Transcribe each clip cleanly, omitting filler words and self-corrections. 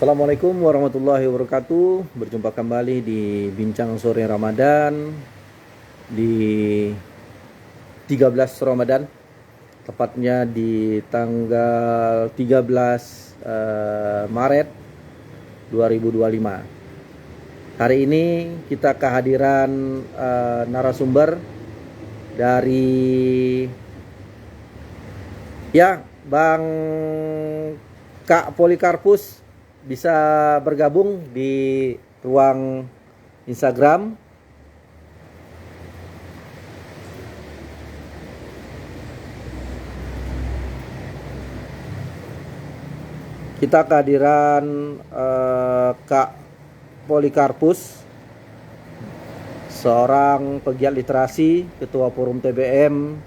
Assalamualaikum warahmatullahi wabarakatuh. Berjumpa kembali di Bincang Sore Ramadan di 13 Ramadan, tepatnya di tanggal 13 Maret 2025. Hari ini kita kehadiran narasumber dari Bang Kak Polikarpus bisa bergabung di ruang Instagram. Kita kehadiran Kak Polikarpus, seorang pegiat literasi, Ketua Forum TBM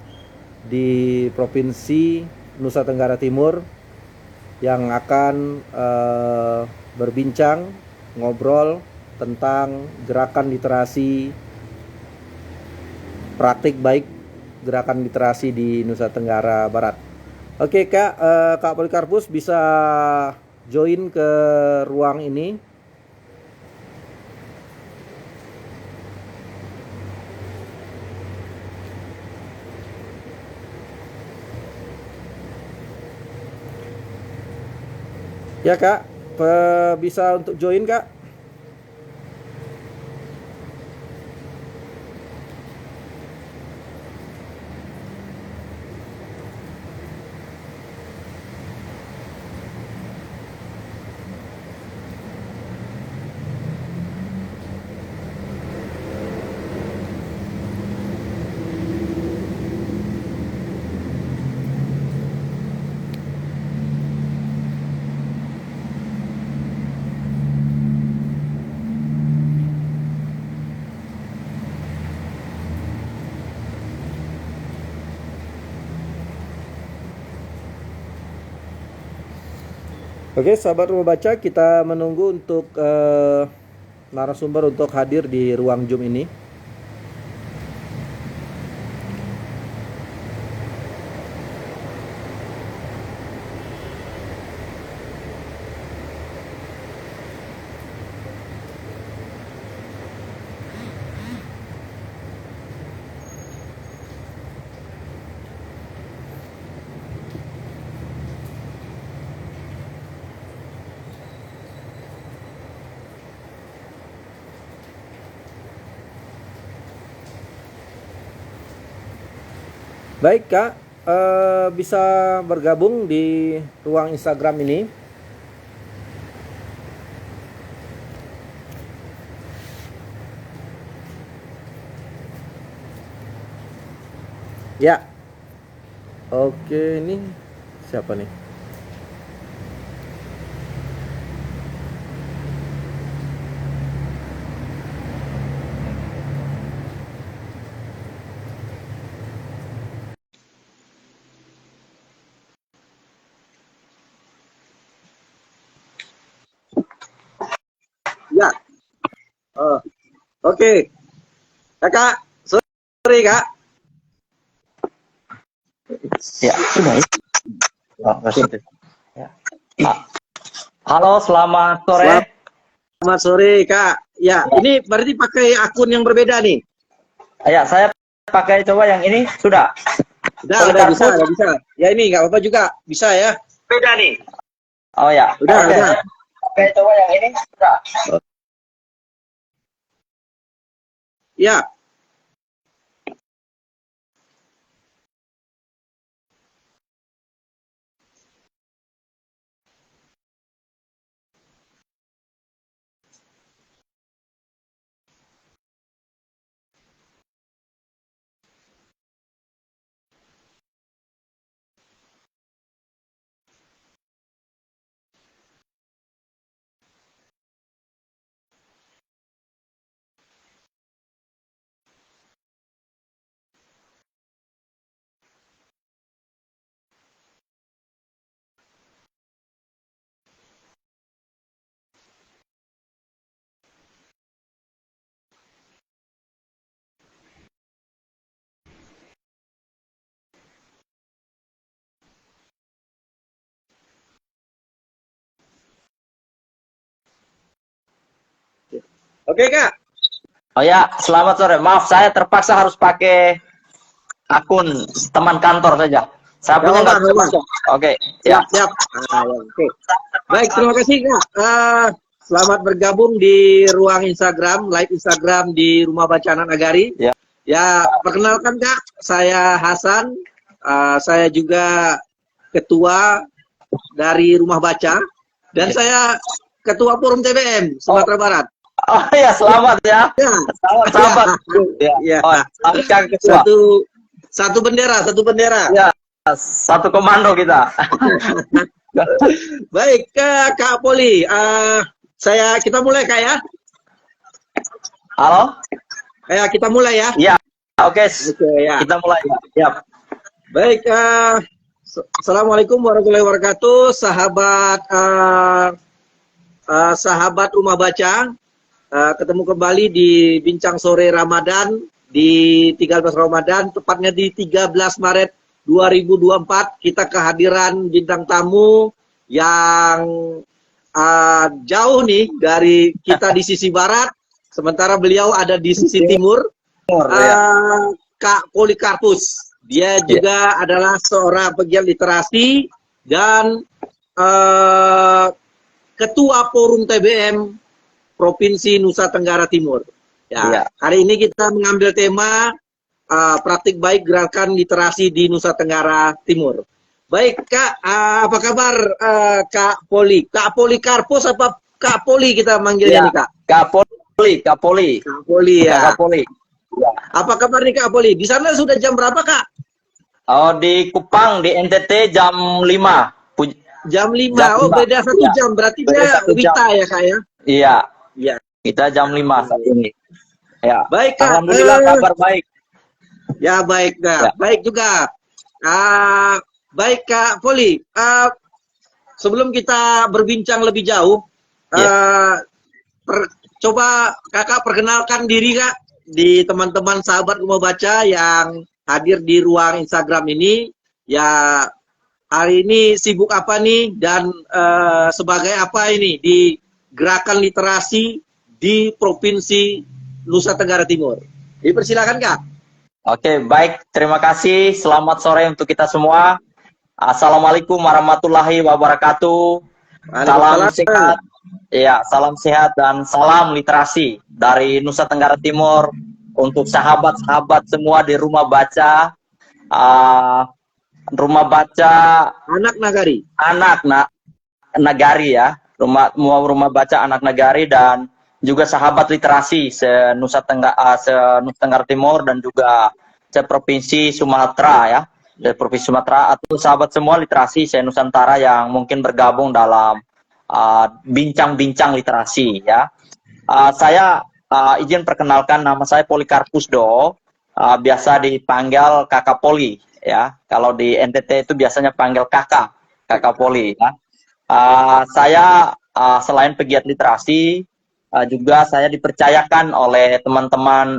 di Provinsi Nusa Tenggara Timur, yang akan berbincang, ngobrol tentang gerakan literasi, praktik baik gerakan literasi di Nusa Tenggara Barat. Oke Kak, Kak Polikarpus bisa join ke ruang ini. Ya Kak, bisa untuk join Kak. Oke, sahabat rumah baca, kita menunggu untuk narasumber untuk hadir di ruang Zoom ini. Baik Kak, bisa bergabung di ruang Instagram ini. Ya, oke, ini siapa nih? Ya, oke. Kakak, sorry Kak. Ya, sudah ya. Oh, positif. Ya. Halo, selamat sore. Selamat sore Kak. Ya, ini berarti pakai akun yang berbeda nih. Ya, saya pakai coba yang ini sudah. Udah bisa. Ya ini nggak apa-apa juga, bisa ya. Beda nih. Oh ya, Udah. Saya pakai coba yang ini sudah. Ya, Oke, Kak. Oh ya, selamat sore. Maaf, saya terpaksa harus pakai akun teman kantor saja. Saya Gak punya apa-apa, nggak gak bisa apa-apa. masuk. Oke, ya. Siap, siap. Ah, ya, oke. Baik, terima kasih, Kak. Selamat bergabung di ruang Instagram, live Instagram di Rumah Bacaan Nagari. Ya. Ya, perkenalkan, Kak, saya Hasan. Saya juga ketua dari Rumah Baca dan Ya. saya ketua Forum TBM Sumatera Barat. Oh ya, selamat ya. Ya, Selamat sahabat. Ya. ya. Oh, selamat Kang Ketua. Satu bendera, satu bendera. Ya, satu komando kita. Baik, Kak Poli. Kita mulai, Kak, ya. Halo? Kita mulai ya. Ya, oke. Oke, ya. Kita mulai ya. Ya. Baik, Assalamualaikum warahmatullahi wabarakatuh, sahabat Rumah Baca. Ketemu kembali di Bincang Sore Ramadan di 13 Ramadan, tepatnya di 13 Maret 2024. Kita kehadiran bintang tamu yang jauh nih dari kita di sisi barat, sementara beliau ada di sisi timur. Kak Polikarpus. Dia juga adalah seorang pegiat literasi dan ketua Forum TBM Provinsi Nusa Tenggara Timur. Ya. Hari ini kita mengambil tema praktik baik gerakan literasi di Nusa Tenggara Timur. Baik, Kak, apa kabar Kak Poli? Kak Polikarpus apa Kak Poli kita manggilnya nih, Kak? Kak Poli. Kak Poli ya. Kak Poli. Ya. Apa kabar nih Kak Poli? Di sana sudah jam berapa, Kak? Oh, di Kupang, di NTT jam 5. Jam 5. Jam Oh, 5. beda 1 jam. Berarti Beda dia 1 jam. Wita ya, Kak ya? Iya. Iya. Kita jam 5 saat ini. Ya. Baik, Kak. Alhamdulillah kabar baik. Ya, baik, Kak. Ya. Baik juga. Baik, Kak Poli. Sebelum kita berbincang lebih jauh, coba Kakak perkenalkan diri, Kak, di teman-teman sahabat Rumah Baca yang hadir di ruang Instagram ini. Ya, hari ini sibuk apa nih dan sebagai apa ini di gerakan literasi di Provinsi Nusa Tenggara Timur. Dipersilakan, Kak. Oke, baik. Terima kasih. Selamat sore untuk kita semua. Assalamualaikum warahmatullahi wabarakatuh. Salam sehat. Ya, salam sehat dan salam literasi dari Nusa Tenggara Timur untuk sahabat-sahabat semua di Rumah Baca. Rumah Baca Anak Nagari. Nagari ya. Rumah Baca Anak Nagari dan juga sahabat literasi se-Nusa Tenggara Timur dan juga se-Provinsi Sumatera ya. Dari Provinsi Sumatera atau sahabat semua literasi se-Nusantara yang mungkin bergabung dalam bincang-bincang literasi ya. Saya izin perkenalkan, nama saya Polikarpus Do, biasa dipanggil Kakak Poli ya. Kalau di NTT itu biasanya panggil Kakak Poli ya. Saya selain pegiat literasi, juga saya dipercayakan oleh teman-teman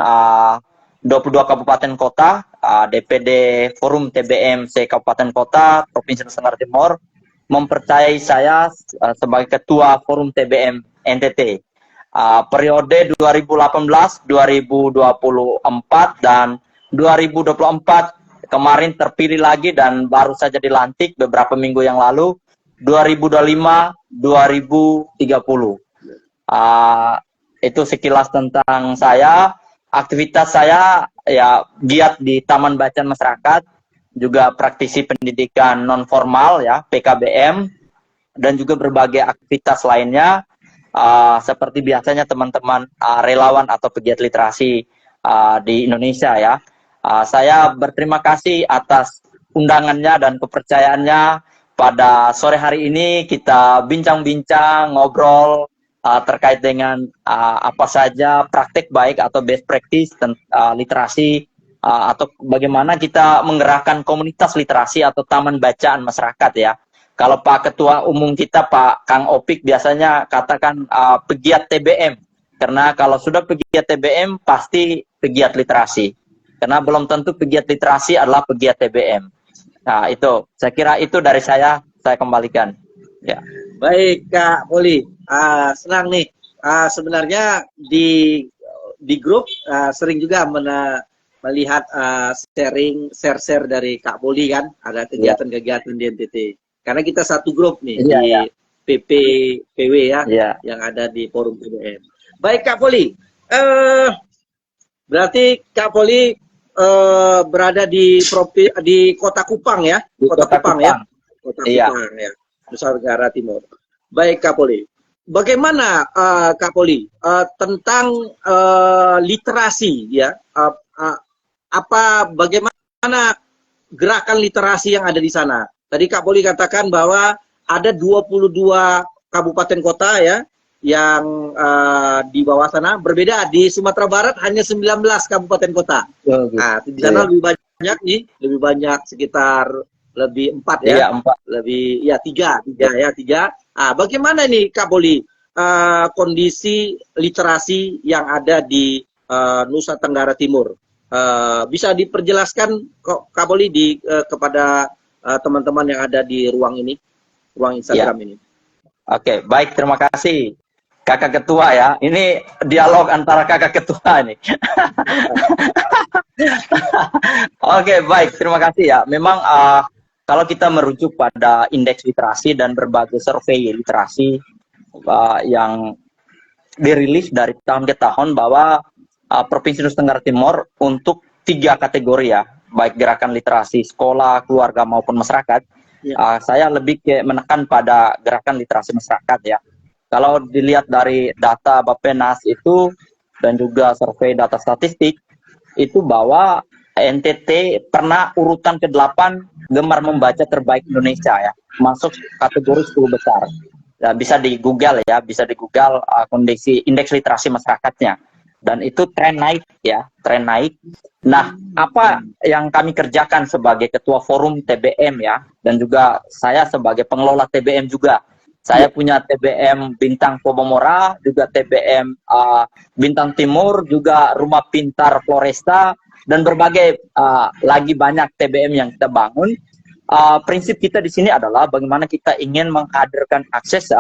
22 kabupaten kota, DPD Forum TBM se Kabupaten Kota Provinsi Nusa Tenggara Timur mempercayai saya sebagai ketua Forum TBM NTT periode 2018, 2024 dan 2024 kemarin terpilih lagi dan baru saja dilantik beberapa minggu yang lalu 2025, 2030. Itu sekilas tentang saya. Aktivitas saya ya giat di Taman Bacaan Masyarakat, juga praktisi pendidikan non formal ya PKBM, dan juga berbagai aktivitas lainnya seperti biasanya teman-teman relawan atau pegiat literasi di Indonesia ya. Saya berterima kasih atas undangannya dan kepercayaannya. Pada sore hari ini kita bincang-bincang, ngobrol terkait dengan apa saja praktek baik atau best practice literasi atau bagaimana kita menggerakkan komunitas literasi atau taman bacaan masyarakat ya. Kalau Pak Ketua Umum kita Pak Kang Opik biasanya katakan pegiat TBM, karena kalau sudah pegiat TBM pasti pegiat literasi, karena belum tentu pegiat literasi adalah pegiat TBM. Nah itu, saya kira itu dari saya kembalikan ya. Baik Kak Poli, senang nih sebenarnya di grup sering juga melihat share dari Kak Poli kan, ada kegiatan-kegiatan di NTT. Karena kita satu grup nih di PPW ya, yang ada di forum TBM. Baik Kak Poli, berarti Kak Poli berada di Kota Kupang ya, Kota Kupang ya, Kota Kupang ya, Nusa Tenggara Timur. Baik Kak Poli, bagaimana Kak Poli tentang literasi ya? Bagaimana gerakan literasi yang ada di sana? Tadi Kak Poli katakan bahwa ada 22 kabupaten kota ya yang di bawah sana. Berbeda di Sumatera Barat hanya 19 kabupaten kota. Nah, di sana lebih banyak nih, lebih banyak sekitar lebih 4 ya. Iya, 4. Lebih ya 3. Bagaimana nih Kak Poli kondisi literasi yang ada di Nusa Tenggara Timur? Bisa diperjelaskan Kak Poli kepada teman-teman yang ada di ruang Instagram ini. Oke, baik, terima kasih Kakak Ketua ya. Ini dialog antara Kakak Ketua nih. Oke, baik, terima kasih ya. Memang kalau kita merujuk pada indeks literasi dan berbagai survei literasi yang dirilis dari tahun ke tahun, bahwa Provinsi Nusa Tenggara Timur untuk 3 kategori ya, baik gerakan literasi sekolah, keluarga maupun masyarakat, saya lebih menekan pada gerakan literasi masyarakat ya. Kalau dilihat dari data Bappenas itu dan juga survei data statistik itu, bahwa NTT pernah urutan ke-8 gemar membaca terbaik Indonesia ya, masuk kategori 10 besar. Ya, bisa di Google ya, bisa di Google kondisi indeks literasi masyarakatnya. Dan itu tren naik ya, tren naik. Nah, apa yang kami kerjakan sebagai ketua forum TBM ya, dan juga saya sebagai pengelola TBM juga. Saya punya TBM Bintang Pomomora, juga TBM Bintang Timur, juga Rumah Pintar Floresta, dan berbagai lagi banyak TBM yang kita bangun. Prinsip kita di sini adalah bagaimana kita ingin menghadirkan akses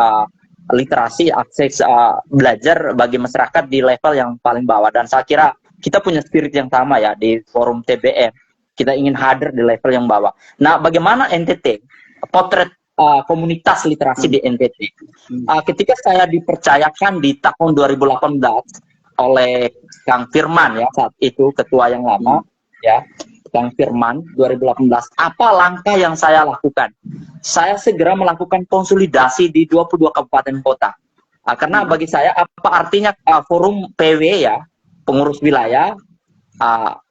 literasi, akses belajar bagi masyarakat di level yang paling bawah. Dan saya kira kita punya spirit yang sama ya di forum TBM. Kita ingin hadir di level yang bawah. Nah, bagaimana NTT? Potret komunitas literasi di NTT. Ketika saya dipercayakan di tahun 2018 oleh Kang Firman ya, saat itu ketua yang lama ya, Kang Firman 2018, apa langkah yang saya lakukan? Saya segera melakukan konsolidasi di 22 kabupaten kota. Karena bagi saya apa artinya forum PW ya, pengurus wilayah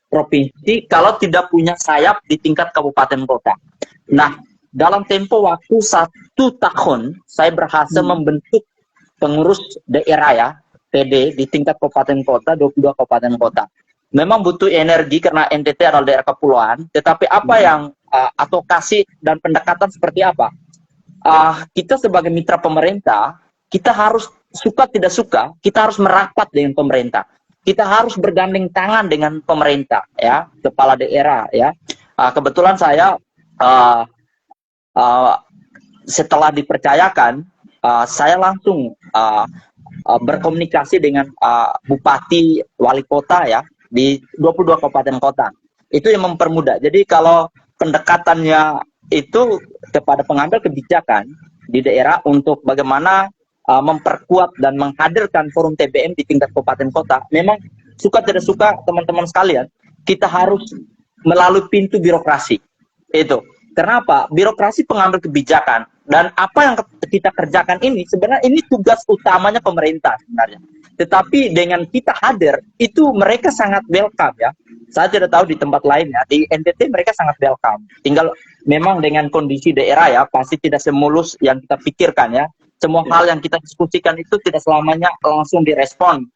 provinsi, kalau tidak punya sayap di tingkat kabupaten kota. Nah, dalam tempo waktu 1 tahun, saya berhasil membentuk pengurus daerah ya, PD di tingkat kabupaten kota, 22 kabupaten kota. Memang butuh energi karena NTT adalah daerah kepulauan, tetapi apa yang advokasi dan pendekatan seperti apa? Kita sebagai mitra pemerintah, kita harus suka tidak suka, kita harus merapat dengan pemerintah. Kita harus bergandeng tangan dengan pemerintah ya, kepala daerah ya. Kebetulan saya setelah dipercayakan, saya langsung berkomunikasi dengan bupati, wali kota ya di 22 kabupaten kota. Itu yang mempermudah. Jadi kalau pendekatannya itu kepada pengambil kebijakan di daerah untuk bagaimana memperkuat dan menghadirkan forum TBM di tingkat kabupaten kota, memang suka tidak suka teman-teman sekalian, kita harus melalui pintu birokrasi. Itu. Kenapa? Birokrasi pengambil kebijakan. Dan apa yang kita kerjakan ini, sebenarnya ini tugas utamanya pemerintah sebenarnya. Tetapi dengan kita hadir, itu mereka sangat welcome ya. Saya tidak tahu di tempat lain ya, di NTT mereka sangat welcome. Tinggal memang dengan kondisi daerah ya, pasti tidak semulus yang kita pikirkan ya. Semua hal yang kita diskusikan itu tidak selamanya langsung direspon.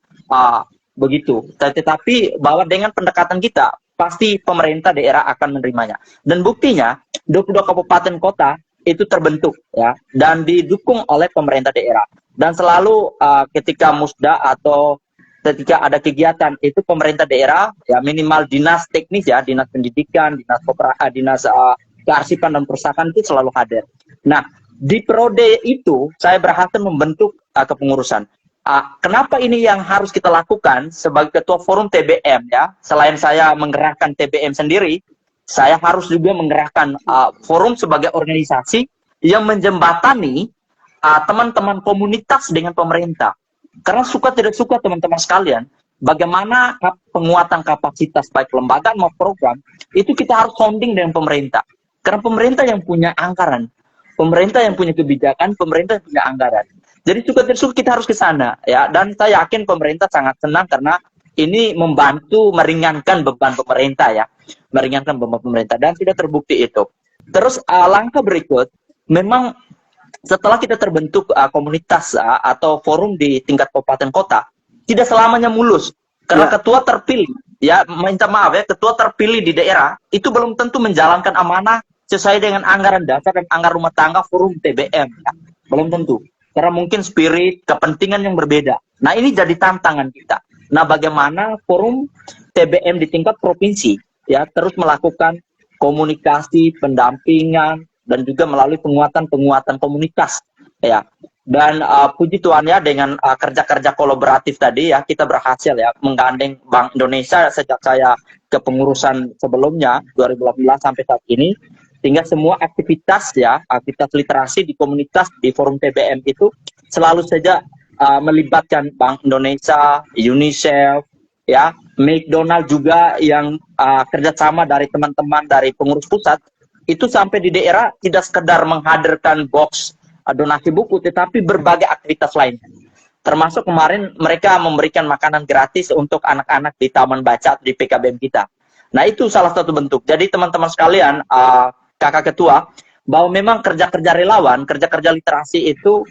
Begitu. Tetapi bahwa dengan pendekatan kita, pasti pemerintah daerah akan menerimanya. Dan buktinya, 22 kabupaten kota itu terbentuk ya, dan didukung oleh pemerintah daerah. Dan selalu ketika musda atau ketika ada kegiatan itu pemerintah daerah ya, minimal dinas teknis ya, dinas pendidikan, dinas kearsipan dan perpustakaan itu selalu hadir. Nah, di periode itu saya berhasil membentuk kepengurusan. kenapa ini yang harus kita lakukan sebagai ketua forum TBM ya? Selain saya menggerakkan TBM sendiri, saya harus juga menggerakkan forum sebagai organisasi yang menjembatani teman-teman komunitas dengan pemerintah. Karena suka tidak suka teman-teman sekalian, bagaimana penguatan kapasitas baik lembaga maupun program, itu kita harus sounding dengan pemerintah. Karena pemerintah yang punya anggaran, pemerintah yang punya kebijakan, pemerintah yang punya anggaran. Jadi suka tidak suka kita harus ke sana ya. Dan saya yakin pemerintah sangat senang karena ini membantu meringankan beban pemerintah ya, meringankan beban pemerintah dan tidak terbukti itu. Terus langkah berikut, memang setelah kita terbentuk komunitas atau forum di tingkat kabupaten kota, tidak selamanya mulus. Karena ketua terpilih, ya minta maaf ya, ketua terpilih di daerah itu belum tentu menjalankan amanah sesuai dengan anggaran dasar dan anggaran rumah tangga forum TBM. Ya. Belum tentu. Karena mungkin spirit, kepentingan yang berbeda. Nah ini jadi tantangan kita. Nah bagaimana forum TBM di tingkat provinsi ya terus melakukan komunikasi, pendampingan, dan juga melalui penguatan komunitas ya. Dan puji Tuhan ya dengan kerja-kerja kolaboratif tadi ya kita berhasil ya menggandeng Bank Indonesia sejak saya kepengurusan sebelumnya 2018 sampai saat ini, sehingga semua aktivitas ya aktivitas literasi di komunitas di forum TBM itu selalu saja melibatkan Bank Indonesia, UNICEF ya, McDonald juga yang kerjasama dari teman-teman dari pengurus pusat. Itu sampai di daerah tidak sekedar menghadirkan box donasi buku, tetapi berbagai aktivitas lainnya. Termasuk kemarin mereka memberikan makanan gratis untuk anak-anak di Taman Baca di PKBM kita. Nah itu salah satu bentuk. Jadi teman-teman sekalian, kakak ketua, bahwa memang kerja-kerja relawan, kerja-kerja literasi itu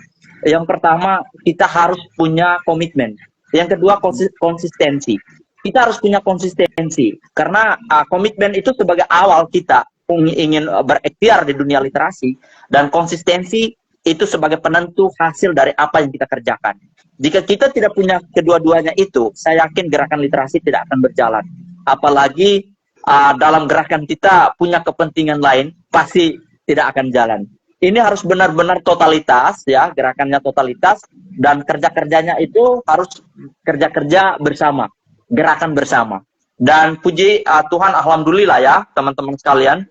yang pertama kita harus punya komitmen. Yang kedua konsistensi. Kita harus punya konsistensi karena komitmen itu sebagai awal kita ingin berikhtiar di dunia literasi, dan konsistensi itu sebagai penentu hasil dari apa yang kita kerjakan. Jika kita tidak punya kedua-duanya itu, saya yakin gerakan literasi tidak akan berjalan. Apalagi dalam gerakan kita punya kepentingan lain, pasti tidak akan jalan. Ini harus benar-benar totalitas ya, gerakannya totalitas, dan kerja-kerjanya itu harus kerja-kerja bersama, gerakan bersama. Dan puji Tuhan, alhamdulillah ya teman-teman sekalian,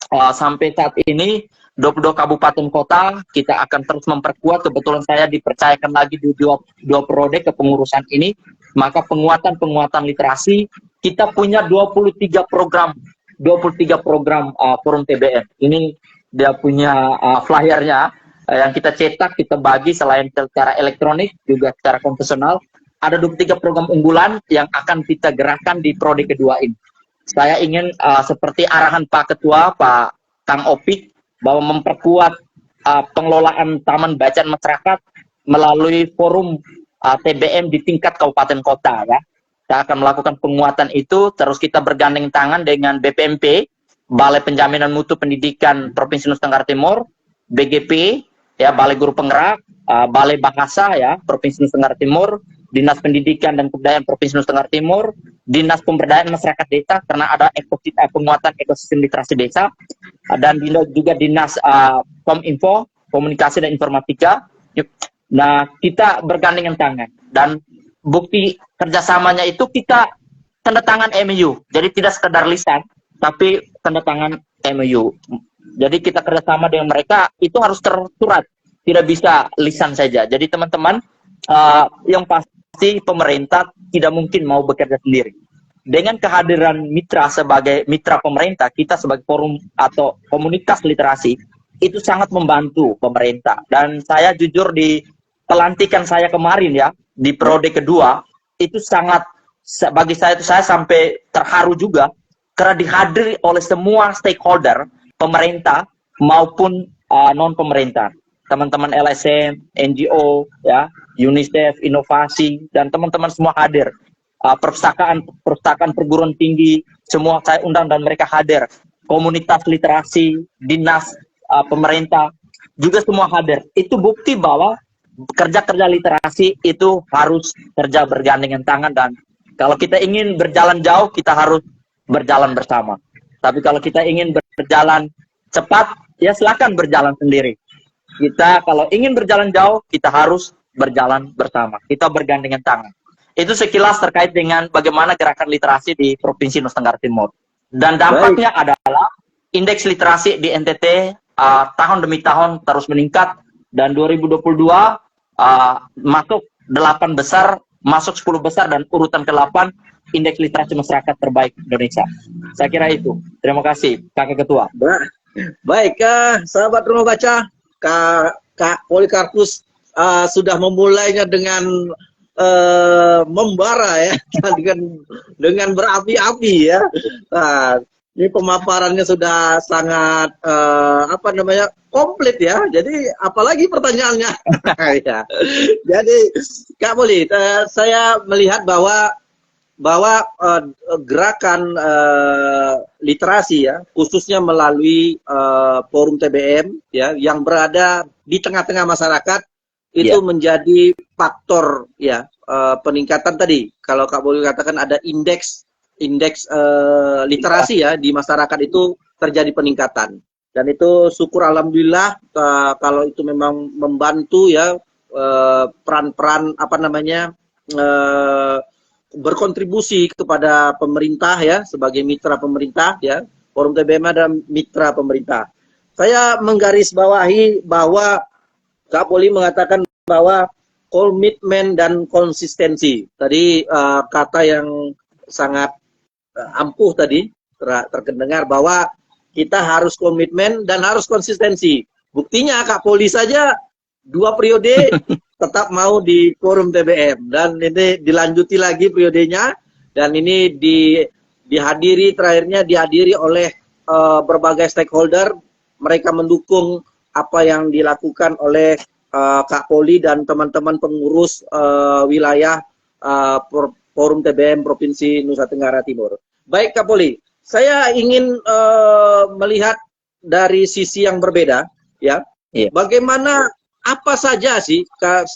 sampai saat ini 22 kabupaten kota kita akan terus memperkuat. Kebetulan saya dipercayakan lagi di dua periode kepengurusan ini, maka penguatan literasi kita punya 23 program forum TBM. Ini dia punya flyernya yang kita cetak, kita bagi selain secara elektronik juga secara konvensional. Ada 23 program unggulan yang akan kita gerakkan di periode kedua ini. Saya ingin seperti arahan Pak Ketua, Pak Kang Opik, bahwa memperkuat pengelolaan taman bacaan masyarakat melalui forum TBM di tingkat kabupaten kota ya. Kita akan melakukan penguatan itu, terus kita bergandeng tangan dengan BPMP, Balai Penjaminan Mutu Pendidikan Provinsi Nusa Tenggara Timur, BGP, ya Balai Guru Penggerak, Balai Bahasa ya Provinsi Nusa Tenggara Timur, Dinas Pendidikan dan Kebudayaan Provinsi Nusa Tenggara Timur, Dinas Pemberdayaan Masyarakat Desa karena ada penguatan ekosistem literasi desa, dan juga Dinas Kominfo, Komunikasi dan Informatika. Nah, kita bergandengan tangan dan bukti kerjasamanya itu kita tanda tangan MOU. Jadi tidak sekedar lisan, tapi tanda tangan MOU. Jadi kita kerjasama dengan mereka itu harus tersurat, tidak bisa lisan saja. Jadi teman-teman, yang pasti pemerintah tidak mungkin mau bekerja sendiri. Dengan kehadiran mitra sebagai mitra pemerintah, kita sebagai forum atau komunitas literasi, itu sangat membantu pemerintah. Dan saya jujur di pelantikan saya kemarin ya, di periode kedua, itu sangat, bagi saya itu saya sampai terharu juga, karena dihadiri oleh semua stakeholder, pemerintah maupun non-pemerintah. Teman-teman LSM, NGO, ya, UNICEF, inovasi, dan teman-teman semua hadir. Perpustakaan perguruan tinggi, semua saya undang dan mereka hadir. Komunitas literasi, dinas, pemerintah, juga semua hadir. Itu bukti bahwa kerja-kerja literasi itu harus kerja bergandengan tangan, dan kalau kita ingin berjalan jauh, kita harus berjalan bersama. Tapi kalau kita ingin berjalan cepat, ya silakan berjalan sendiri. Kita kalau ingin berjalan jauh, kita harus berjalan bersama, kita bergandengan tangan. Itu sekilas terkait dengan bagaimana gerakan literasi di Provinsi Nusa Tenggara Timur. Dan dampaknya adalah indeks literasi di NTT tahun demi tahun terus meningkat, dan 2022 masuk 8 besar, masuk 10 besar, dan urutan ke-8 indeks literasi masyarakat terbaik Indonesia. Saya kira itu. Terima kasih, Kakak Ketua. Baik, sahabat rumah baca, Kak Polikarpus sudah memulainya dengan membara ya, dengan berapi-api ya. Nah, ini pemaparannya sudah sangat komplit ya. Jadi apalagi pertanyaannya? Ya. Jadi Kak Poli, saya melihat bahwa gerakan literasi ya, khususnya melalui forum TBM ya, yang berada di tengah-tengah masyarakat, itu menjadi faktor ya peningkatan tadi. Kalau Kak Poli katakan ada indeks literasi ya di masyarakat itu terjadi peningkatan, dan itu syukur alhamdulillah kalau itu memang membantu ya, peran-peran berkontribusi kepada pemerintah ya, sebagai mitra pemerintah ya. Forum TBM ada mitra pemerintah. Saya menggarisbawahi bahwa Kak Poli mengatakan bahwa komitmen dan konsistensi. Tadi kata yang sangat ampuh tadi terdengar bahwa kita harus komitmen dan harus konsistensi. Buktinya Kak Poli saja 2 periode tetap mau di forum TBM, dan ini dilanjuti lagi periodenya, dan ini dihadiri oleh berbagai stakeholder. Mereka mendukung apa yang dilakukan oleh Kak Poli dan teman-teman pengurus wilayah forum TBM Provinsi Nusa Tenggara Timur. Baik Kak Poli, saya ingin melihat dari sisi yang berbeda ya. Bagaimana, apa saja sih,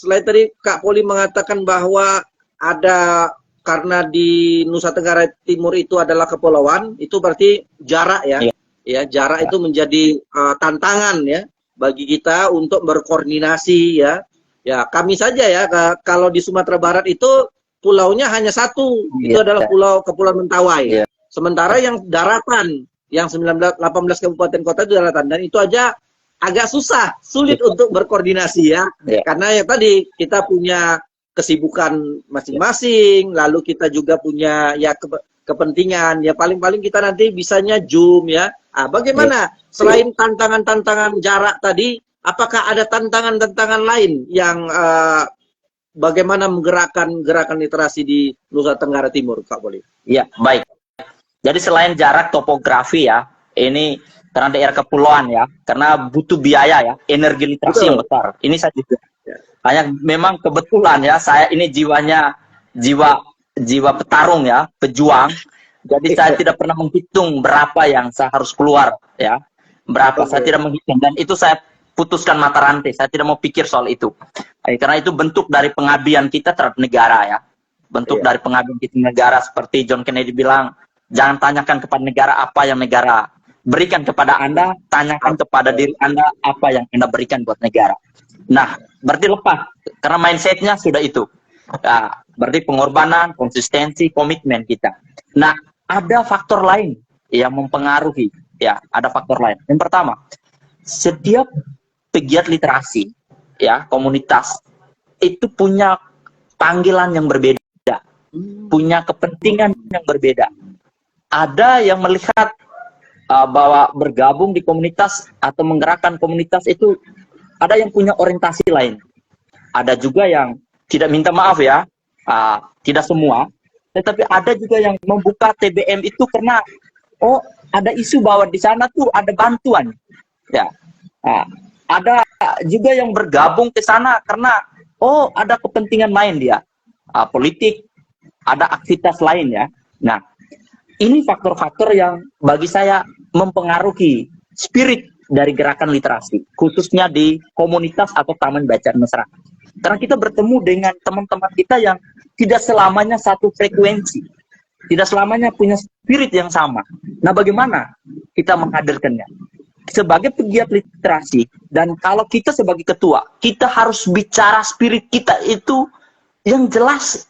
selain tadi Kak Poli mengatakan bahwa ada, karena di Nusa Tenggara Timur itu adalah kepulauan, itu berarti jarak ya. Ya, jarak itu menjadi tantangan ya bagi kita untuk berkoordinasi ya. Ya, kami saja ya, kalau di Sumatera Barat itu pulaunya hanya satu, itu adalah Kepulauan Mentawai. Sementara yang daratan, yang 18 kabupaten kota itu daratan, dan itu aja agak sulit untuk berkoordinasi ya. Karena ya tadi kita punya kesibukan masing-masing, lalu kita juga punya ya kepentingan, ya paling-paling kita nanti bisanya Zoom ya. Bagaimana selain tantangan-tantangan jarak tadi, apakah ada tantangan-tantangan lain yang bagaimana menggerakkan gerakan literasi di Nusa Tenggara Timur, Kak Poli? Iya, baik. Jadi selain jarak topografi ya, ini karena daerah kepulauan ya, karena butuh biaya ya, energi literasi yang besar. Ini saya juga. Hanya memang kebetulan ya, saya ini jiwa petarung ya, pejuang. Jadi saya tidak pernah menghitung berapa yang saya harus keluar ya, berapa saya tidak menghitung, dan itu saya putuskan mata rantai. Saya tidak mau pikir soal itu, karena itu bentuk dari pengabdian kita terhadap negara ya, bentuk dari pengabdian kita negara. Seperti John Kennedy bilang, jangan tanyakan kepada negara apa yang negara berikan kepada Anda, tanyakan kepada diri Anda apa yang Anda berikan buat negara. Nah, berarti lepas, karena mindsetnya sudah itu. Nah, berarti pengorbanan, konsistensi, komitmen kita. Nah, ada faktor lain yang mempengaruhi. Ya, ada faktor lain. Yang pertama, setiap pegiat literasi, ya, komunitas, itu punya panggilan yang berbeda, punya kepentingan yang berbeda. Ada yang melihat bahwa bergabung di komunitas atau menggerakkan komunitas itu ada yang punya orientasi lain. Ada juga yang tidak minta maaf ya, tidak semua, tetapi ada juga yang membuka TBM itu karena ada isu bahwa di sana tuh ada bantuan. Ya, ada juga yang bergabung ke sana karena ada kepentingan lain dia, politik, ada aktivitas lain ya. Nah, ini faktor-faktor yang bagi saya mempengaruhi spirit dari gerakan literasi, khususnya di komunitas atau taman bacaan masyarakat. Karena kita bertemu dengan teman-teman kita yang tidak selamanya satu frekuensi, tidak selamanya punya spirit yang sama. Nah, bagaimana kita menghadirkannya? sebagai pegiat literasi, dan kalau kita sebagai ketua, kita harus bicara spirit kita itu yang jelas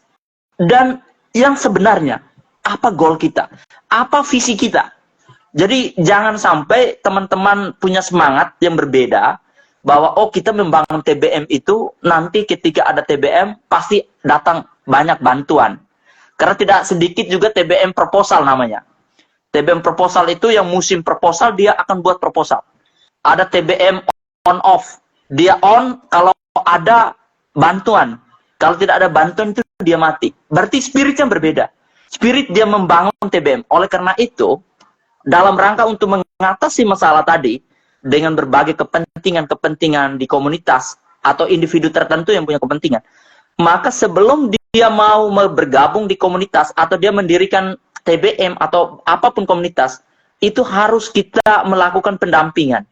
dan yang sebenarnya. Apa goal kita? Apa visi kita? Jadi jangan sampai teman-teman punya semangat yang berbeda, bahwa oh kita membangun TBM itu, nanti ketika ada TBM pasti datang banyak bantuan. Karena tidak sedikit juga TBM proposal namanya. TBM proposal itu yang musim proposal dia akan buat proposal. Ada TBM on off. Dia on kalau ada bantuan. Kalau tidak ada bantuan itu dia mati. Berarti spiritnya berbeda. Spirit dia membangun TBM. Oleh karena itu, dalam rangka untuk mengatasi masalah tadi, dengan berbagai kepentingan-kepentingan di komunitas atau individu tertentu yang punya kepentingan, maka sebelum dia mau bergabung di komunitas atau dia mendirikan TBM atau apapun komunitas, itu harus kita melakukan pendampingan,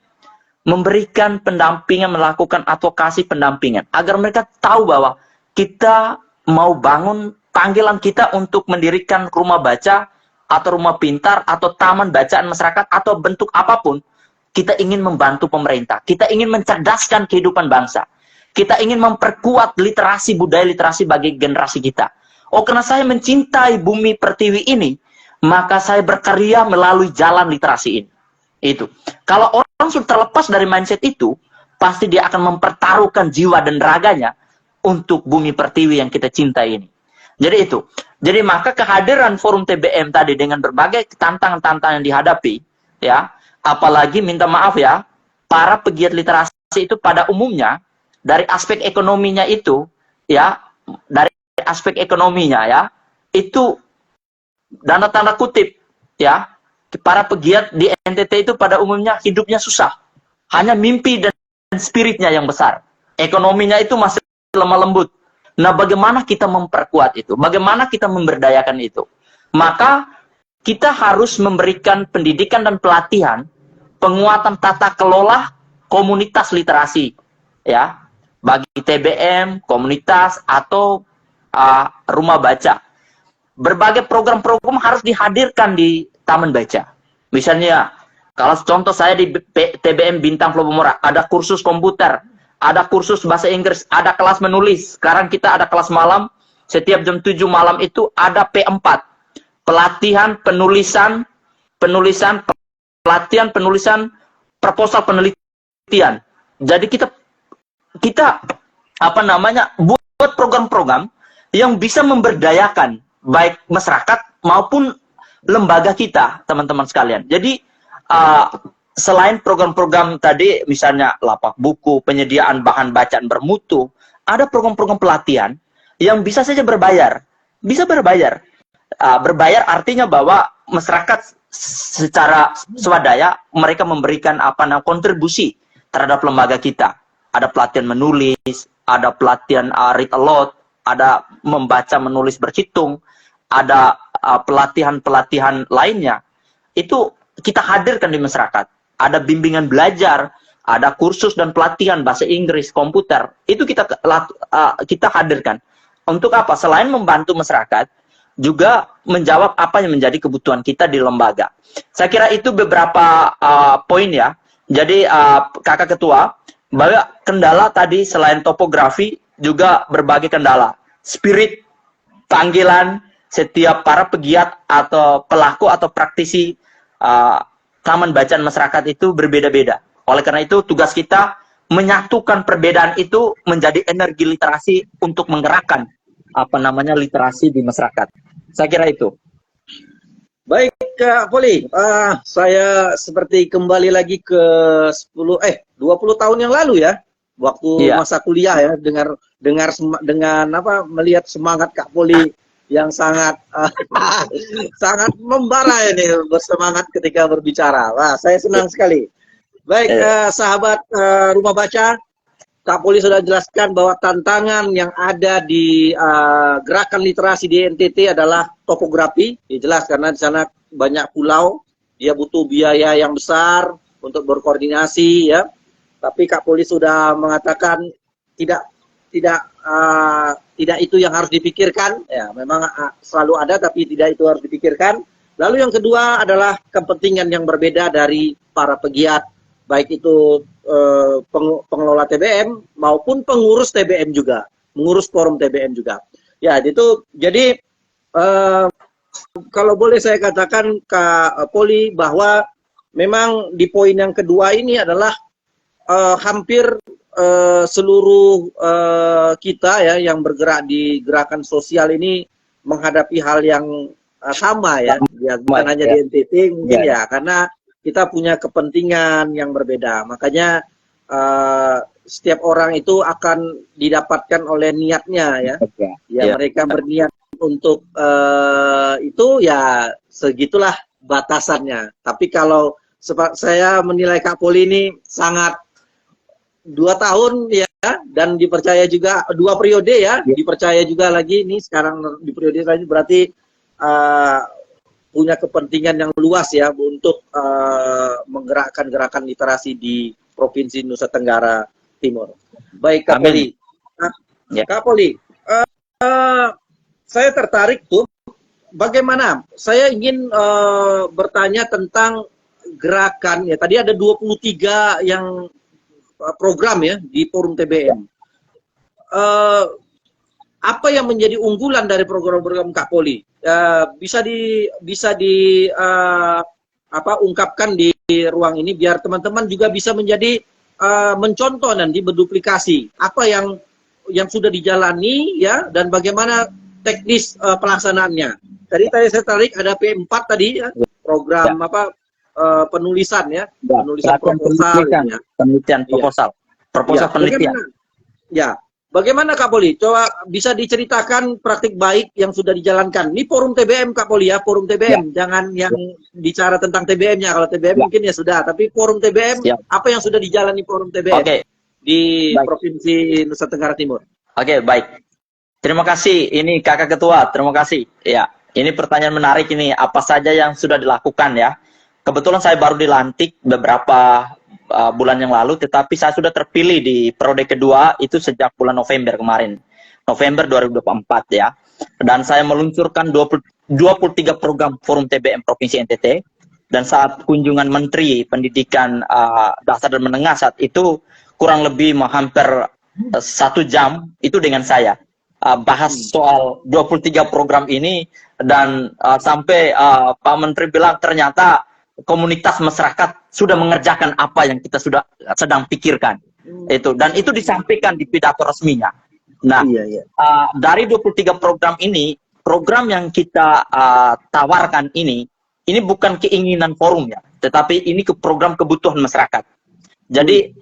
memberikan pendampingan, melakukan advokasi pendampingan, agar mereka tahu bahwa kita mau bangun panggilan kita untuk mendirikan rumah baca atau rumah pintar atau taman bacaan masyarakat atau bentuk apapun. Kita ingin membantu pemerintah, kita ingin mencerdaskan kehidupan bangsa, kita ingin memperkuat literasi, budaya literasi bagi generasi kita. Oh, karena saya mencintai bumi pertiwi ini, maka saya berkarya melalui jalan literasi ini. Itu. Kalau orang sudah terlepas dari mindset itu, pasti dia akan mempertaruhkan jiwa dan raganya untuk bumi pertiwi yang kita cintai ini. Jadi itu. Jadi maka kehadiran forum TBM tadi dengan berbagai tantangan-tantangan yang dihadapi, ya, apalagi minta maaf ya, para pegiat literasi itu pada umumnya dari aspek ekonominya itu, ya, dari aspek ekonominya ya, itu dana tanda kutip, ya, para pegiat di NTT itu pada umumnya hidupnya susah, hanya mimpi dan spiritnya yang besar, ekonominya itu masih lemah lembut. Nah, bagaimana kita memperkuat itu? Bagaimana kita memberdayakan itu? Maka kita harus memberikan pendidikan dan pelatihan, penguatan tata kelola komunitas literasi, ya, bagi TBM, komunitas atau rumah baca. Berbagai program-program harus dihadirkan di taman baca. Misalnya, kalau contoh saya di TBM Bintang Flobomora, ada kursus komputer, ada kursus bahasa Inggris, ada kelas menulis. Sekarang kita ada kelas malam, setiap jam 7 malam itu ada P4. Pelatihan penulisan, pelatihan penulisan proposal penelitian. Jadi kita apa namanya, buat program-program yang bisa memberdayakan baik masyarakat maupun lembaga kita, teman-teman sekalian. Jadi selain program-program tadi, misalnya lapak buku, penyediaan bahan bacaan bermutu, ada program-program pelatihan yang bisa saja berbayar. Bisa berbayar. Berbayar artinya bahwa masyarakat secara swadaya, mereka memberikan kontribusi terhadap lembaga kita. Ada pelatihan menulis, ada pelatihan read aloud, ada membaca, menulis, berhitung, ada pelatihan-pelatihan lainnya. Itu kita hadirkan di masyarakat. Ada bimbingan belajar, ada kursus dan pelatihan bahasa Inggris, komputer. Itu kita hadirkan. Untuk apa? Selain membantu masyarakat, juga menjawab apa yang menjadi kebutuhan kita di lembaga. Saya kira itu beberapa poin ya. Jadi kakak ketua, bahwa kendala tadi selain topografi, juga berbagai kendala. Spirit, panggilan, setiap para pegiat atau pelaku atau praktisi taman bacaan masyarakat itu berbeda-beda. Oleh karena itu, tugas kita menyatukan perbedaan itu menjadi energi literasi untuk menggerakkan literasi di masyarakat. Saya kira itu. Baik, Kak Poli, saya seperti kembali lagi ke 20 tahun yang lalu ya, waktu masa kuliah ya, melihat semangat Kak Poli yang sangat sangat membara ini, bersemangat ketika berbicara. Wah, saya senang sekali. Baik, sahabat Rumah Baca, Kak Poli sudah jelaskan bahwa tantangan yang ada di gerakan literasi di NTT adalah topografi. Ya, jelas karena di sana banyak pulau, dia butuh biaya yang besar untuk berkoordinasi ya. Tapi Kak Poli sudah mengatakan tidak itu yang harus dipikirkan. Ya, memang selalu ada tapi tidak itu harus dipikirkan. Lalu yang kedua adalah kepentingan yang berbeda dari para pegiat baik itu pengelola TBM maupun pengurus TBM juga, mengurus forum TBM juga. Ya, itu jadi kalau boleh saya katakan Kak Poli bahwa memang di poin yang kedua ini adalah hampir seluruh kita ya yang bergerak di gerakan sosial ini menghadapi hal yang sama ya, bukan hanya di NTT mungkin ya, karena kita punya kepentingan yang berbeda. Makanya setiap orang itu akan didapatkan oleh niatnya ya. Mereka berniat untuk itu ya segitulah batasannya. Tapi kalau saya menilai Kak Poli ini sangat 2 tahun ya, dan dipercaya juga 2 periode ya, dipercaya juga lagi ini sekarang di periode lagi berarti punya kepentingan yang luas ya untuk menggerakkan gerakan literasi di Provinsi Nusa Tenggara Timur. Baik Kak Poli. Kak Poli, saya tertarik tuh bagaimana, saya ingin bertanya tentang gerakan ya, tadi ada 23 yang program ya di forum TBM. Apa yang menjadi unggulan dari program-program Kak Poli? Bisa ungkapkan di ruang ini biar teman-teman juga bisa menjadi mencontoh nanti berduplikasi apa yang sudah dijalani ya, dan bagaimana teknis pelaksanaannya. Tadi saya tarik ada P4 tadi ya, program penulisan ya, penulisan proposal ya. Penelitian proposal. Proposal penelitian. Bagaimana Kak Poli? Coba bisa diceritakan praktik baik yang sudah dijalankan. Ini forum TBM Kak Poli ya, forum TBM. Jangan yang bicara tentang TBM-nya. Kalau TBM mungkin ya sudah, tapi forum TBM apa yang sudah dijalani forum TBM di Provinsi Nusa Tenggara Timur? Baik. Terima kasih. Ini Kakak Ketua, terima kasih. Ya, ini pertanyaan menarik ini. Apa saja yang sudah dilakukan ya? Kebetulan saya baru dilantik beberapa bulan yang lalu, tetapi saya sudah terpilih di periode kedua itu sejak bulan November kemarin, November 2024 ya. Dan saya meluncurkan 23 program Forum TBM Provinsi NTT, dan saat kunjungan Menteri Pendidikan Dasar dan Menengah saat itu kurang lebih hampir 1 jam itu dengan saya bahas soal 23 program ini, dan sampai Pak Menteri bilang ternyata komunitas masyarakat sudah mengerjakan apa yang kita sudah sedang pikirkan. Dan itu disampaikan di pidato resminya. Nah, dari 23 program ini, program yang kita tawarkan ini bukan keinginan forum ya, tetapi ini program kebutuhan masyarakat. Jadi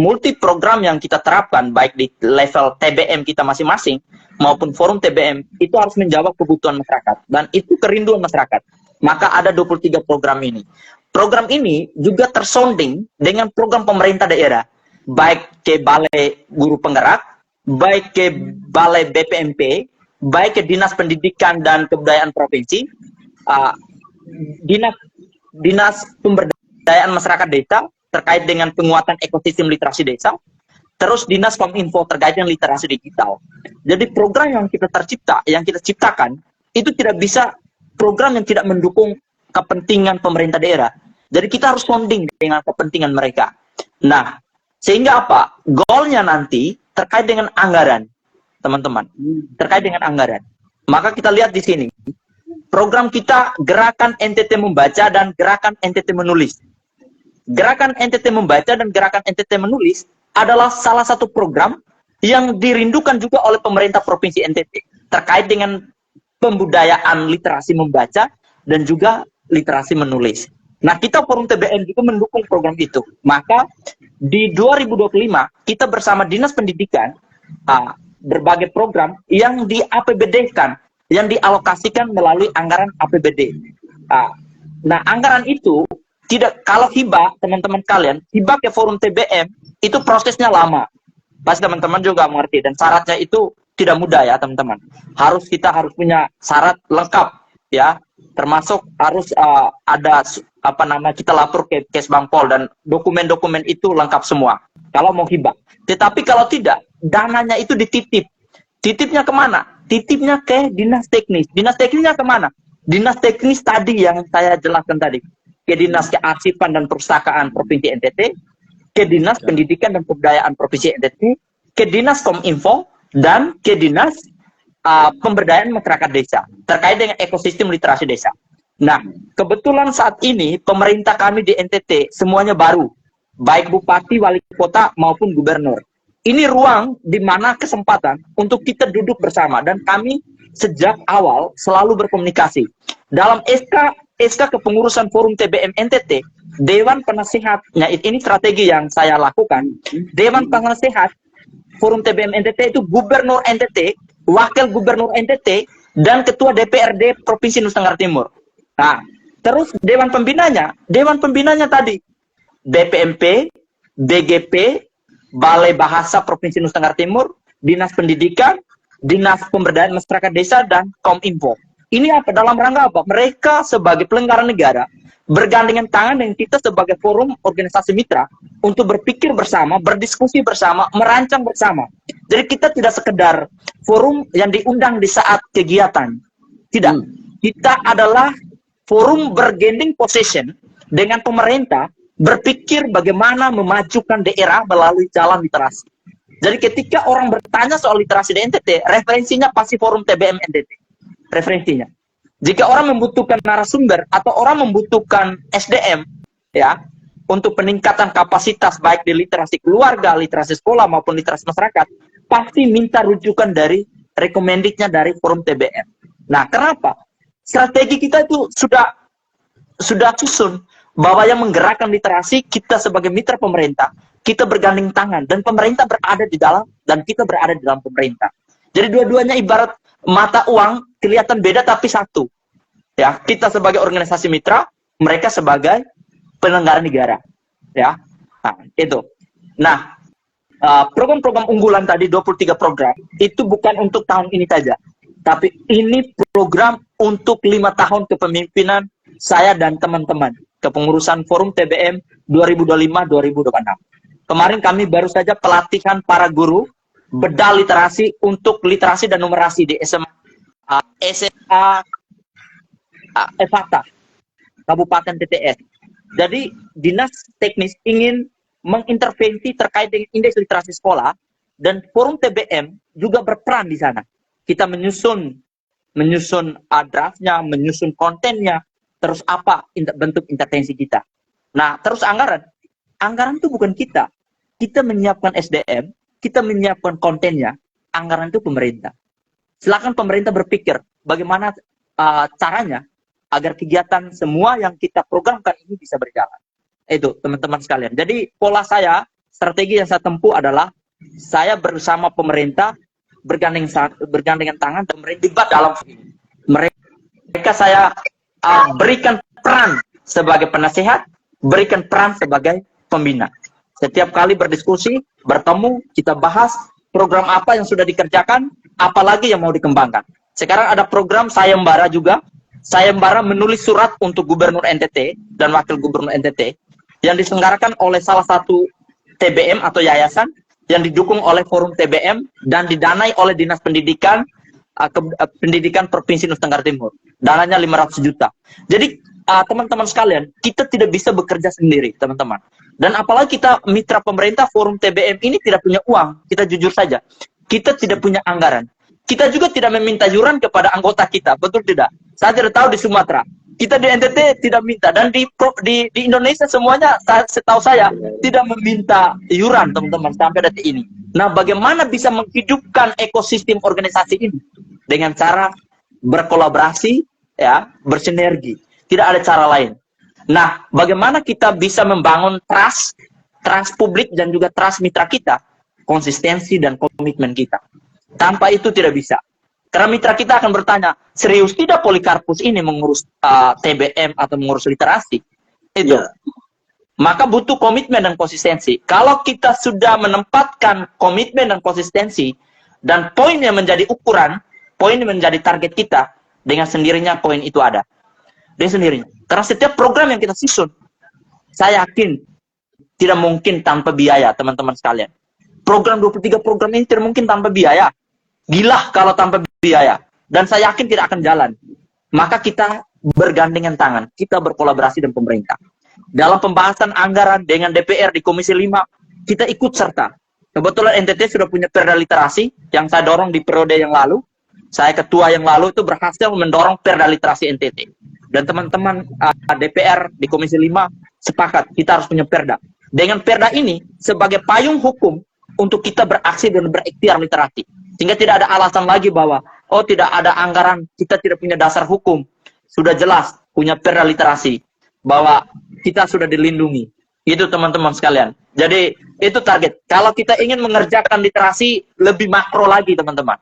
multi program yang kita terapkan baik di level TBM kita masing-masing maupun forum TBM itu harus menjawab kebutuhan masyarakat, dan itu kerinduan masyarakat. Maka ada 23 program ini. Program ini juga tersonding dengan program pemerintah daerah, baik ke Balai Guru Penggerak, baik ke Balai BPMP, baik ke Dinas Pendidikan dan Kebudayaan Provinsi, Dinas Pemberdayaan Masyarakat Desa terkait dengan penguatan ekosistem literasi desa, terus Dinas Kominfo terkait dengan literasi digital. Jadi program yang kita ciptakan itu tidak bisa program yang tidak mendukung kepentingan pemerintah daerah. Jadi kita harus sonding dengan kepentingan mereka. Nah, sehingga apa? Goalnya nanti terkait dengan anggaran, teman-teman. Terkait dengan anggaran. Maka kita lihat di sini. Program kita Gerakan NTT Membaca dan Gerakan NTT Menulis. Gerakan NTT Membaca dan Gerakan NTT Menulis adalah salah satu program yang dirindukan juga oleh pemerintah Provinsi NTT. Terkait dengan pembudayaan literasi membaca dan juga literasi menulis. Nah, kita Forum TBM juga mendukung program itu. Maka di 2025 kita bersama Dinas Pendidikan berbagai program yang di APBD-kan, yang dialokasikan melalui anggaran APBD. Nah, anggaran itu tidak, kalau hibah teman-teman kalian, hibah ke Forum TBM itu prosesnya lama. Pasti teman-teman juga mengerti, dan syaratnya itu tidak mudah ya teman-teman. Kita harus punya syarat lengkap ya, termasuk harus ada kita lapor ke Kesbangpol, dan dokumen-dokumen itu lengkap semua kalau mau hibah. Tetapi kalau tidak, dananya itu dititip. Titipnya kemana? Titipnya ke dinas teknis. Dinas teknisnya kemana? Dinas teknis tadi yang saya jelaskan tadi. ke Dinas Kearsipan dan Perpustakaan Provinsi NTT, ke Dinas Pendidikan dan Kebudayaan Provinsi NTT, ke Dinas Kominfo, dan ke Dinas Pemberdayaan Masyarakat Desa terkait dengan ekosistem literasi desa. Nah, kebetulan saat ini pemerintah kami di NTT semuanya baru, baik bupati, wali kota maupun gubernur. Ini ruang di mana kesempatan untuk kita duduk bersama, dan kami sejak awal selalu berkomunikasi. Dalam SK kepengurusan Forum TBM NTT, Dewan Penasehatnya, ini strategi yang saya lakukan. Dewan Penasehat Forum TBM NTT itu Gubernur NTT, Wakil Gubernur NTT, dan Ketua DPRD Provinsi Nusa Tenggara Timur. Nah, terus Dewan Pembinanya tadi BPMP, BGP, Balai Bahasa Provinsi Nusa Tenggara Timur, Dinas Pendidikan, Dinas Pemberdayaan Masyarakat Desa, dan Kominfo. Ini apa? Dalam rangka apa? Mereka sebagai penyelenggara negara bergandengan tangan dengan kita sebagai forum organisasi mitra untuk berpikir bersama, berdiskusi bersama, merancang bersama. Jadi kita tidak sekedar forum yang diundang di saat kegiatan. Tidak. Kita adalah forum bergaining position dengan pemerintah, berpikir bagaimana memajukan daerah melalui jalan literasi. Jadi ketika orang bertanya soal literasi di NTT, referensinya pasti Forum TBM NTT. Referensinya. Jika orang membutuhkan narasumber atau orang membutuhkan SDM ya untuk peningkatan kapasitas baik di literasi keluarga, literasi sekolah maupun literasi masyarakat, pasti minta rujukan dari recommended-nya dari Forum TBM. Nah, kenapa? Strategi kita itu sudah susun bahwa yang menggerakkan literasi kita sebagai mitra pemerintah, kita bergandeng tangan dan pemerintah berada di dalam dan kita berada di dalam pemerintah. Jadi dua-duanya ibarat mata uang, kelihatan beda tapi satu. Ya, kita sebagai organisasi mitra, mereka sebagai penyelenggara negara. Ya. Nah, itu. Nah, program-program unggulan tadi 23 program itu bukan untuk tahun ini saja. Tapi ini program untuk 5 tahun kepemimpinan saya dan teman-teman kepengurusan Forum TBM 2025-2026. Kemarin kami baru saja pelatihan para guru bedah literasi untuk literasi dan numerasi di SMA Evata, Kabupaten TTS. Jadi Dinas Teknis ingin mengintervensi terkait dengan indeks literasi sekolah dan Forum TBM juga berperan di sana. Kita menyusun draftnya, menyusun kontennya, terus apa bentuk intervensi kita. Nah, terus anggaran itu bukan kita. Kita menyiapkan SDM, kita menyiapkan kontennya, anggaran itu pemerintah. Silakan pemerintah berpikir bagaimana caranya agar kegiatan semua yang kita programkan ini bisa berjalan. Itu teman-teman sekalian. Jadi pola saya, strategi yang saya tempuh adalah saya bersama pemerintah bergandengan tangan dan terlibat dalam mereka saya berikan peran sebagai penasehat, berikan peran sebagai pembina. Setiap kali berdiskusi, bertemu, kita bahas program apa yang sudah dikerjakan, apalagi yang mau dikembangkan. Sekarang ada program Sayembara juga. Sayembara menulis surat untuk Gubernur NTT dan Wakil Gubernur NTT yang diselenggarakan oleh salah satu TBM atau yayasan yang didukung oleh Forum TBM dan didanai oleh Dinas Pendidikan Pendidikan Provinsi Nusa Tenggara Timur. Dananya 500 juta. Jadi teman-teman sekalian, kita tidak bisa bekerja sendiri, teman-teman. Dan apalagi kita mitra pemerintah, Forum TBM ini tidak punya uang. Kita jujur saja, kita tidak punya anggaran. Kita juga tidak meminta yuran kepada anggota kita, betul tidak? Saya tidak tahu di Sumatera. Kita di NTT tidak minta. Dan di Indonesia semuanya, setahu saya, tidak meminta yuran, teman-teman, sampai detik ini. Nah, bagaimana bisa menghidupkan ekosistem organisasi ini? Dengan cara berkolaborasi, ya, bersinergi. Tidak ada cara lain. Nah, bagaimana kita bisa membangun trust publik dan juga trust mitra kita? Konsistensi dan komitmen kita. Tanpa itu tidak bisa. Karena mitra kita akan bertanya, serius tidak Polikarpus ini mengurus TBM atau mengurus literasi? Itu. Ya. Maka butuh komitmen dan konsistensi. Kalau kita sudah menempatkan komitmen dan konsistensi, dan poin yang menjadi ukuran, poin yang menjadi target kita, dengan sendirinya poin itu ada. Dengan sendirinya. Karena setiap program yang kita susun, saya yakin tidak mungkin tanpa biaya, teman-teman sekalian. Program 23 program ini tidak mungkin tanpa biaya. Gila kalau tanpa biaya. Dan saya yakin tidak akan jalan. Maka kita bergandengan tangan, kita berkolaborasi dengan pemerintah. Dalam pembahasan anggaran dengan DPR di Komisi 5, kita ikut serta. Kebetulan NTT sudah punya perda literasi yang saya dorong di periode yang lalu. Saya ketua yang lalu itu berhasil mendorong perda literasi NTT. Dan teman-teman DPR di Komisi 5 sepakat kita harus punya perda. Dengan perda ini sebagai payung hukum untuk kita beraksi dan berikhtiar literasi. Sehingga tidak ada alasan lagi bahwa oh tidak ada anggaran, kita tidak punya dasar hukum. Sudah jelas punya perda literasi bahwa kita sudah dilindungi. Itu teman-teman sekalian. Jadi itu target. Kalau kita ingin mengerjakan literasi lebih makro lagi teman-teman.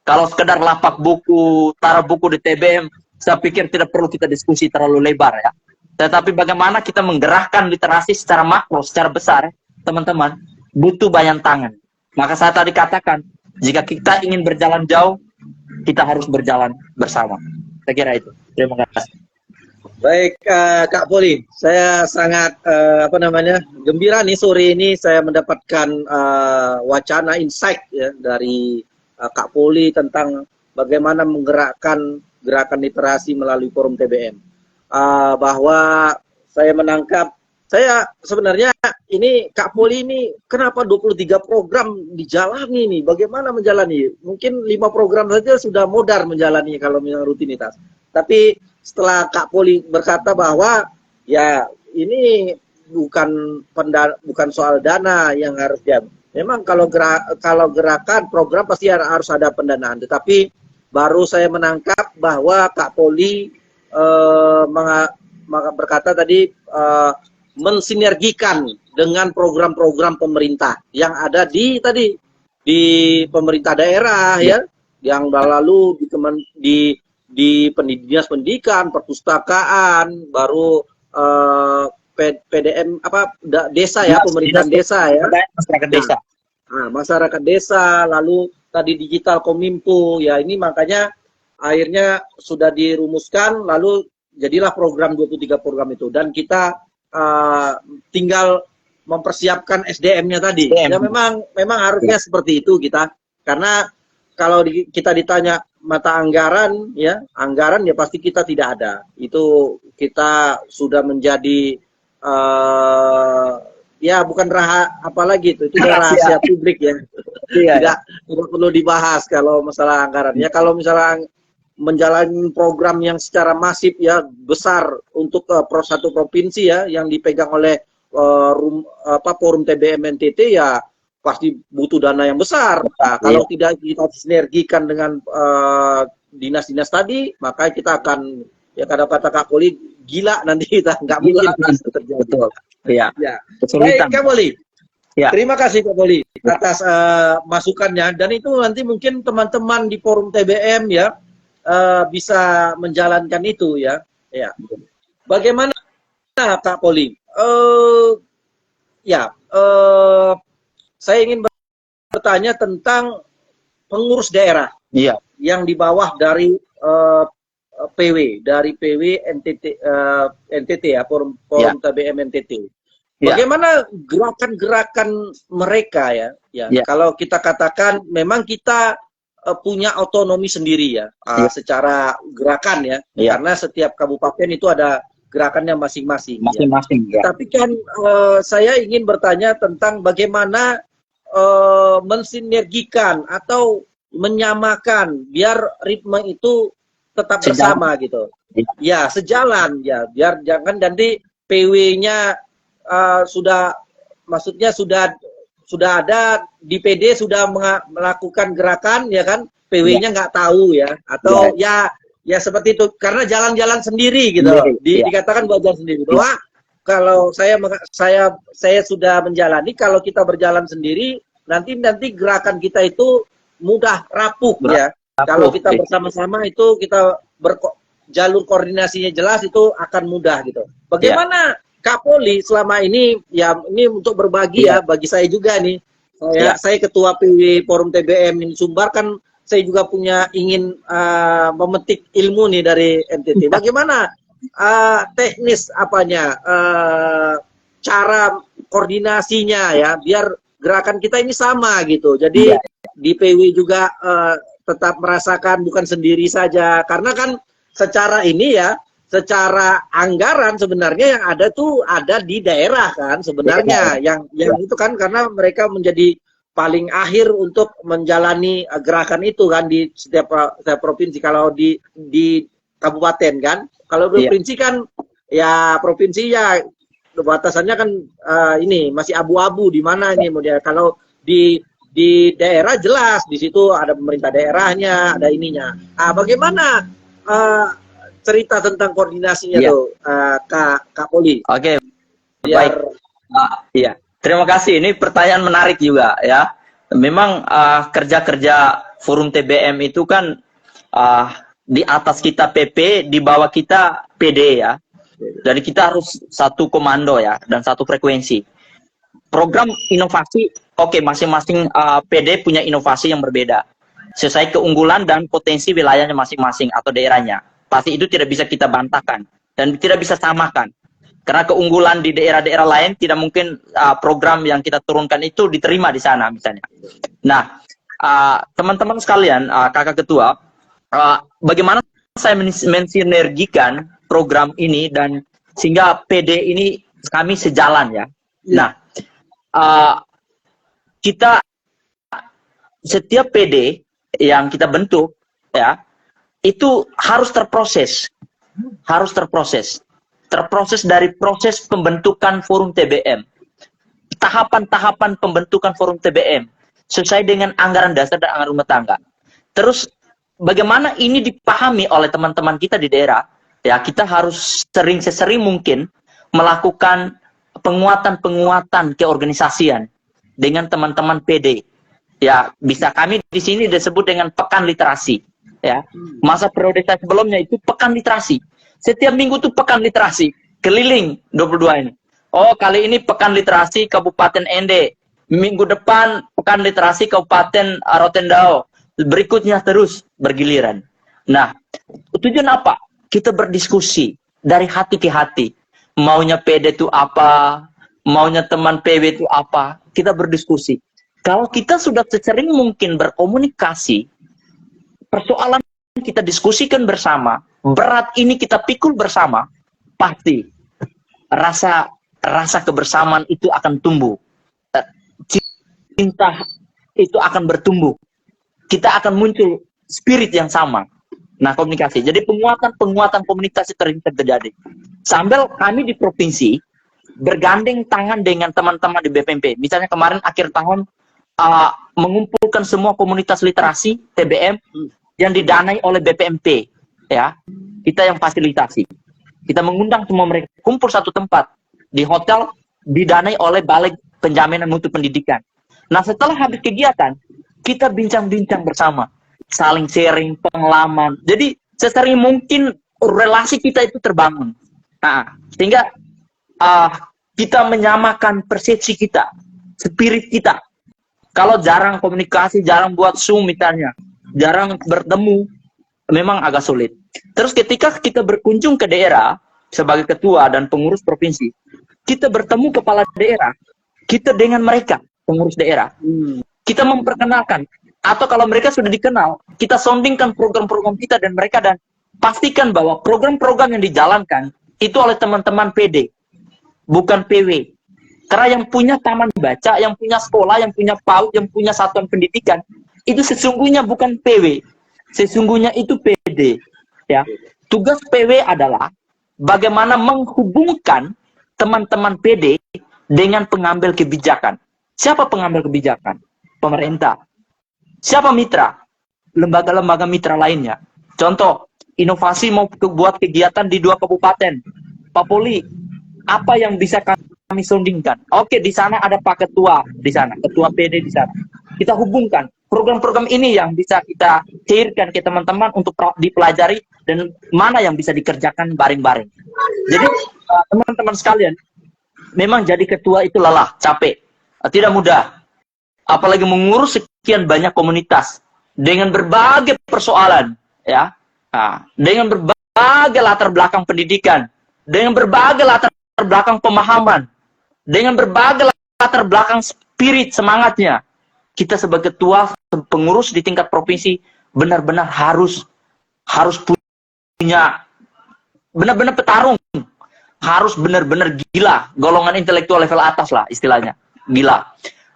Kalau sekedar lapak buku, taruh buku di TBM, saya pikir tidak perlu kita diskusi terlalu lebar ya. Tetapi bagaimana kita menggerakkan literasi secara makro, secara besar, teman-teman, butuh banyak tangan. Maka saya tadi katakan, jika kita ingin berjalan jauh, kita harus berjalan bersama. Saya kira itu. Terima kasih. Baik, Kak Poli, saya sangat gembira nih sore ini saya mendapatkan wacana insight ya dari Kak Poli tentang bagaimana menggerakkan gerakan literasi melalui forum TBM. Bahwa saya menangkap, saya sebenarnya ini Kak Poli ini kenapa 23 program dijalani nih, bagaimana menjalani? Mungkin 5 program saja sudah modar menjalani kalau memang rutinitas. Tapi setelah Kak Poli berkata bahwa ya ini bukan soal dana yang harus dia. Memang kalau gerakan program pasti harus ada pendanaan. Tetapi baru saya menangkap bahwa Kak Poli berkata tadi mensinergikan dengan program-program pemerintah yang ada di pemerintah daerah ya, yang lalu di dinas pendidikan, perpustakaan, baru PDM desa ya, pemerintahan desa ya, masyarakat desa. Nah, masyarakat desa, lalu tadi digital kominfo ya, ini makanya akhirnya sudah dirumuskan, lalu jadilah program 23 program itu, dan kita tinggal mempersiapkan SDM-nya tadi. Ya memang harusnya seperti itu kita, karena kalau kita ditanya mata anggaran ya pasti kita tidak ada. Itu kita sudah menjadi ya bukan apalagi itu rahasia publik ya. Tidak perlu dibahas kalau masalah anggaran. Ya kalau misalnya menjalani program yang secara masif ya besar untuk satu provinsi ya yang dipegang oleh forum TBM NTT ya pasti butuh dana yang besar. Nah, kalau tidak kita sinergikan dengan dinas-dinas tadi, maka kita akan ya kata-kata Kak Poli gila nanti kita nggak mungkin terjadi. Betul. Iya. Ya. Baik Kak Poli. Ya. Terima kasih Kak Poli atas masukannya, dan itu nanti mungkin teman-teman di forum TBM ya bisa menjalankan itu ya. Ya. Bagaimana Kak Poli? Saya ingin bertanya tentang pengurus daerah yang di bawah dari PW NTT ya, forum TBM NTT. Bagaimana gerakan-gerakan mereka ya? Kalau kita katakan memang kita punya otonomi sendiri ya, secara gerakan ya, karena setiap kabupaten itu ada gerakannya masing-masing. Ya. Tapi kan saya ingin bertanya tentang bagaimana mensinergikan atau menyamakan biar ritme itu tetap bersama gitu. Ya, sejalan ya, biar jangan nanti PW-nya sudah ada di PD sudah melakukan gerakan ya kan, PW-nya nggak tahu ya, atau ya seperti itu karena jalan-jalan sendiri gitu. Dikatakan buat jalan sendiri. Bahwa kalau saya sudah menjalani, kalau kita berjalan sendiri nanti gerakan kita itu mudah rapuh ya. Kalau kita bersama-sama itu kita jalur koordinasinya jelas, itu akan mudah gitu. Bagaimana Kak Poli selama ini ya, ini untuk berbagi ya bagi saya juga nih. Saya ketua PW Forum TBM ini Sumbar, kan saya juga ingin memetik ilmu nih dari NTT. Bagaimana teknis cara koordinasinya ya, biar gerakan kita ini sama gitu. Jadi di PW juga tetap merasakan bukan sendiri saja, karena kan secara ini ya, secara anggaran sebenarnya yang ada tuh ada di daerah kan sebenarnya yang itu kan karena mereka menjadi paling akhir untuk menjalani gerakan itu kan di setiap provinsi. Kalau di kabupaten kan, kalau di provinsi kan ya provinsi ya batasannya kan ini masih abu-abu di mana ini model. Kalau di daerah jelas di situ ada pemerintah daerahnya, ada ininya. Bagaimana cerita tentang koordinasinya tuh Kak Poli? Oke, baik. Iya, terima kasih. Ini pertanyaan menarik juga ya. Memang kerja-kerja forum TBM itu kan di atas kita PP, di bawah kita PD ya. Jadi kita harus satu komando ya dan satu frekuensi. Program inovasi, oke, masing-masing PD punya inovasi yang berbeda. Sesuai keunggulan dan potensi wilayahnya masing-masing atau daerahnya. Pasti itu tidak bisa kita bantahkan dan tidak bisa samakan. Karena keunggulan di daerah-daerah lain tidak mungkin program yang kita turunkan itu diterima di sana misalnya. Nah, teman-teman sekalian, kakak ketua, bagaimana saya mensinergikan program ini dan sehingga PD ini kami sejalan ya. Nah, kita setiap PD yang kita bentuk ya itu harus terproses dari proses pembentukan forum TBM, tahapan-tahapan pembentukan forum TBM sesuai dengan anggaran dasar dan anggaran rumah tangga. Terus bagaimana ini dipahami oleh teman-teman kita di daerah ya, kita harus sesering mungkin melakukan penguatan keorganisasian dengan teman-teman PD ya. Bisa kami di sini disebut dengan pekan literasi ya. Masa periode sebelumnya itu pekan literasi. Setiap minggu tuh pekan literasi, keliling 22 ini. Oh, kali ini pekan literasi Kabupaten Ende. Minggu depan pekan literasi Kabupaten Rotendao. Berikutnya terus bergiliran. Nah, tujuan apa? Kita berdiskusi dari hati ke hati. Maunya PD itu apa? Maunya teman PW itu apa? Kita berdiskusi. Kalau kita sudah sesering mungkin berkomunikasi, persoalan kita diskusikan bersama, berat ini kita pikul bersama, pasti rasa kebersamaan itu akan tumbuh. Cinta itu akan bertumbuh. Kita akan muncul spirit yang sama. Nah, komunikasi. Jadi penguatan komunikasi terjadi. Sambil kami di provinsi bergandeng tangan dengan teman-teman di BPMP. Misalnya kemarin akhir tahun mengumpulkan semua komunitas literasi TBM yang didanai oleh BPMP ya. Kita yang fasilitasi. Kita mengundang semua mereka kumpul satu tempat di hotel didanai oleh Balai Penjaminan Mutu Pendidikan. Nah, setelah habis kegiatan, kita bincang-bincang bersama, saling sharing pengalaman. Jadi sesering mungkin relasi kita itu terbangun. Nah, sehingga kita menyamakan persepsi kita, spirit kita. Kalau jarang komunikasi, jarang buat Zoom misalnya, jarang bertemu, memang agak sulit. Terus ketika kita berkunjung ke daerah sebagai ketua dan pengurus provinsi, kita bertemu kepala daerah, kita dengan mereka pengurus daerah, kita memperkenalkan, atau kalau mereka sudah dikenal, kita soundingkan program-program kita dan mereka, dan pastikan bahwa program-program yang dijalankan itu oleh teman-teman PD, bukan PW. Karena yang punya taman baca, yang punya sekolah, yang punya PAUD, yang punya satuan pendidikan, itu sesungguhnya bukan PW, sesungguhnya itu PD. Ya, tugas PW adalah bagaimana menghubungkan teman-teman PD dengan pengambil kebijakan. Siapa pengambil kebijakan? Pemerintah. Siapa mitra? Lembaga-lembaga mitra lainnya. Contoh, inovasi mau buat kegiatan di 2 kabupaten. Pak Poli, apa yang bisa kami soundingkan? Oke, di sana ada Pak Ketua, di sana, Ketua PD di sana. Kita hubungkan program-program ini yang bisa kita cairkan ke teman-teman untuk dipelajari dan mana yang bisa dikerjakan bareng-bareng. Jadi teman-teman sekalian, memang jadi ketua itu lelah, capek, tidak mudah. Apalagi mengurus sekian banyak komunitas dengan berbagai persoalan, ya, dengan berbagai latar belakang pendidikan, dengan berbagai latar belakang pemahaman, dengan berbagai latar belakang spirit semangatnya. Kita sebagai ketua pengurus di tingkat provinsi benar-benar harus punya benar-benar petarung, harus benar-benar gila, golongan intelektual level atas lah istilahnya, gila.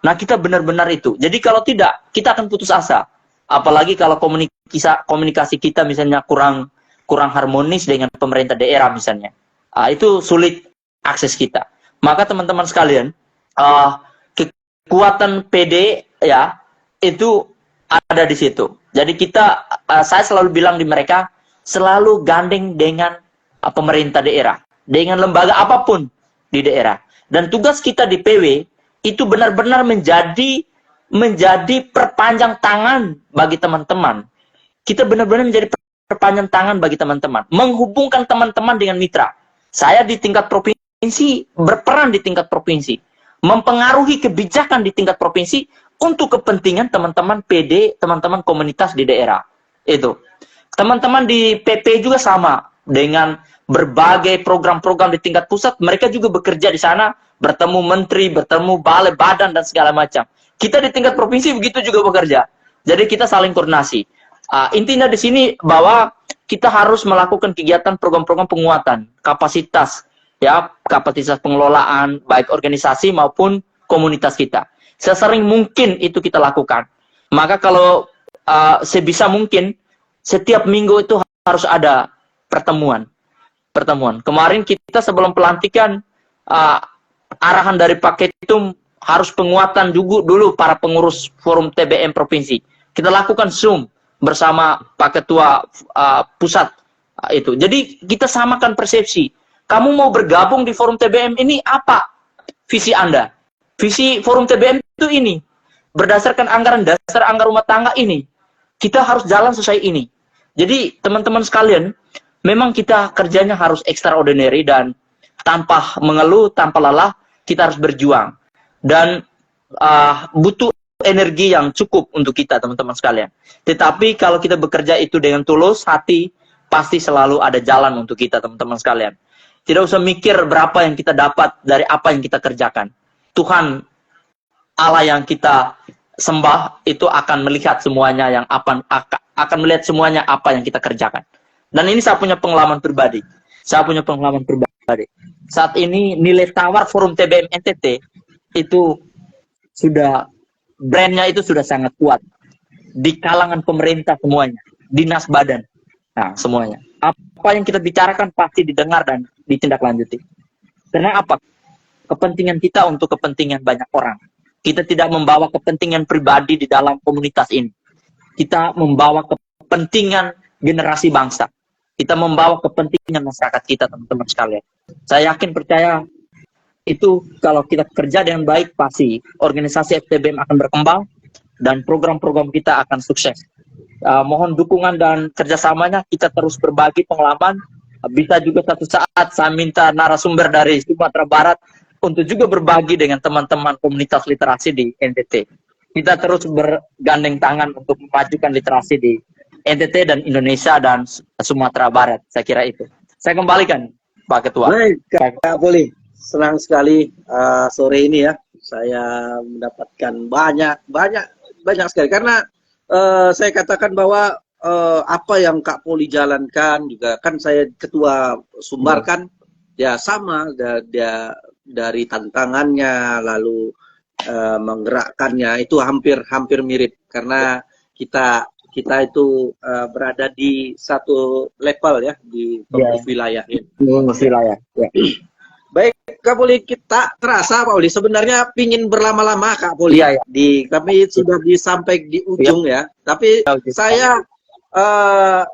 Nah, kita benar-benar itu. Jadi kalau tidak, kita akan putus asa. Apalagi kalau komunikasi kita misalnya kurang harmonis dengan pemerintah daerah misalnya. Itu sulit akses kita. Maka teman-teman sekalian, kekuatan PD ya itu ada di situ. Jadi saya selalu bilang di mereka, selalu gandeng dengan pemerintah daerah, dengan lembaga apapun di daerah. Dan tugas kita di PW itu benar-benar menjadi perpanjang tangan bagi teman-teman. Kita benar-benar menjadi perpanjang tangan bagi teman-teman, menghubungkan teman-teman dengan mitra. Saya di tingkat provinsi berperan di tingkat provinsi, mempengaruhi kebijakan di tingkat provinsi untuk kepentingan teman-teman PD, teman-teman komunitas di daerah. Itu. Teman-teman di PP juga sama, dengan berbagai program-program di tingkat pusat, mereka juga bekerja di sana, bertemu menteri, bertemu balai badan dan segala macam. Kita di tingkat provinsi begitu juga bekerja. Jadi kita saling koordinasi. Intinya di sini bahwa kita harus melakukan kegiatan program-program penguatan kapasitas, ya, kapasitas pengelolaan baik organisasi maupun komunitas kita. Sesering mungkin itu kita lakukan. Maka kalau sebisa mungkin setiap minggu itu harus ada pertemuan. Kemarin kita sebelum pelantikan arahan dari Pak Ketum harus penguatan juga dulu para pengurus forum TBM provinsi. Kita lakukan Zoom bersama Pak Ketua pusat itu. Jadi kita samakan persepsi. Kamu mau bergabung di forum TBM ini apa visi Anda? Visi forum TBM itu ini. Berdasarkan anggaran dasar anggaran rumah tangga ini. Kita harus jalan sesuai ini. Jadi teman-teman sekalian, memang kita kerjanya harus extraordinary dan tanpa mengeluh, tanpa lelah, kita harus berjuang. Dan butuh energi yang cukup untuk kita, teman-teman sekalian. Tetapi kalau kita bekerja itu dengan tulus hati, pasti selalu ada jalan untuk kita, teman-teman sekalian. Tidak usah mikir berapa yang kita dapat dari apa yang kita kerjakan. Tuhan Allah yang kita sembah itu akan melihat semuanya akan melihat semuanya apa yang kita kerjakan. Dan ini saya punya pengalaman pribadi. Saat ini nilai tawar forum TBM NTT itu sudah brandnya itu sudah sangat kuat di kalangan pemerintah semuanya, dinas badan, nah semuanya. Apa yang kita bicarakan pasti didengar dan ditindaklanjuti. Karena apa? Kepentingan kita untuk kepentingan banyak orang. Kita tidak membawa kepentingan pribadi di dalam komunitas ini. Kita membawa kepentingan generasi bangsa. Kita membawa kepentingan masyarakat kita, teman-teman sekalian. Saya yakin percaya itu kalau kita kerja dengan baik, pasti organisasi FTBM akan berkembang dan program-program kita akan sukses. Mohon dukungan dan kerjasamanya, kita terus berbagi pengalaman. Bisa juga satu saat saya minta narasumber dari Sumatera Barat untuk juga berbagi dengan teman-teman komunitas literasi di NTT. Kita terus bergandeng tangan untuk memajukan literasi di NTT dan Indonesia dan Sumatera Barat. Saya kira itu. Saya kembalikan, Pak Ketua. Baik, Kak Poli. Senang sekali sore ini ya. Saya mendapatkan banyak sekali. Karena saya katakan bahwa apa yang Kak Poli jalankan juga kan saya ketua Sumbar kan ya sama dari tantangannya lalu menggerakkannya itu hampir mirip karena kita itu berada di satu level ya di pengurus wilayah. Ya. Baik, Kak Poli, kita terasa Pak Poli sebenarnya pingin berlama-lama Kak Poli. Iya. Kami sudah sampai di ujung ya. Tapi saya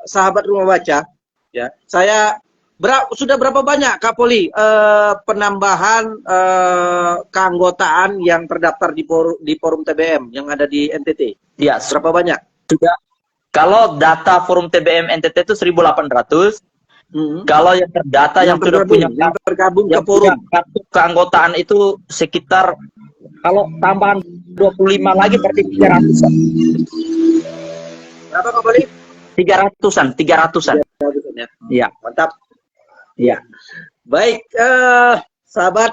sahabat rumah baca ya. Saya sudah berapa banyak Kak Poli penambahan keanggotaan yang terdaftar di forum TBM yang ada di NTT? Iya, berapa banyak? Sudah. Kalau data forum TBM NTT itu 1.800. Kalau yang terdata yang sudah punya tergabung ke forum kartu keanggotaan itu sekitar kalau tambahan 25 lagi berarti 300-an. Berapa Kak Poli? 300-an. Ya. Iya. Mantap. Iya. Baik, sahabat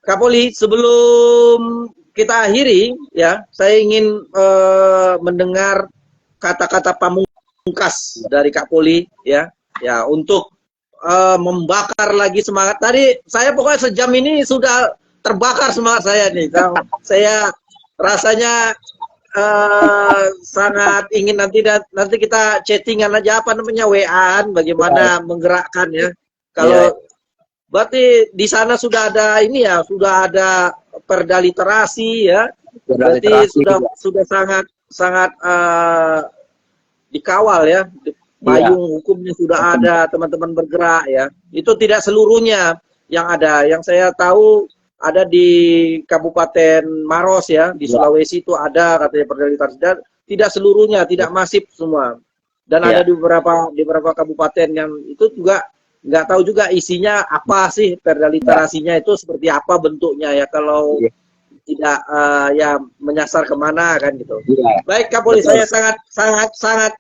Kak Poli, sebelum kita akhiri ya, saya ingin mendengar kata-kata pamungkas dari Kak Poli ya untuk membakar lagi semangat. Tadi saya pokoknya sejam ini sudah terbakar semangat saya nih. Saya rasanya sangat ingin nanti kita chattingan aja apa namanya WA-an bagaimana menggerakkan ya. Kalau berarti di sana sudah ada ini ya, sudah ada perda literasi ya. Berarti sudah sangat dikawal ya. Payung hukumnya sudah ada, teman-teman bergerak ya. Itu tidak seluruhnya yang ada. Yang saya tahu ada di Kabupaten Maros ya, di Sulawesi itu ada katanya perda literasi. Dan tidak seluruhnya, tidak masif semua. Dan ada di beberapa kabupaten yang itu juga nggak tahu juga isinya apa sih perda literasinya itu seperti apa bentuknya ya. Kalau tidak ya menyasar kemana kan gitu. Baik Kapolri, saya sangat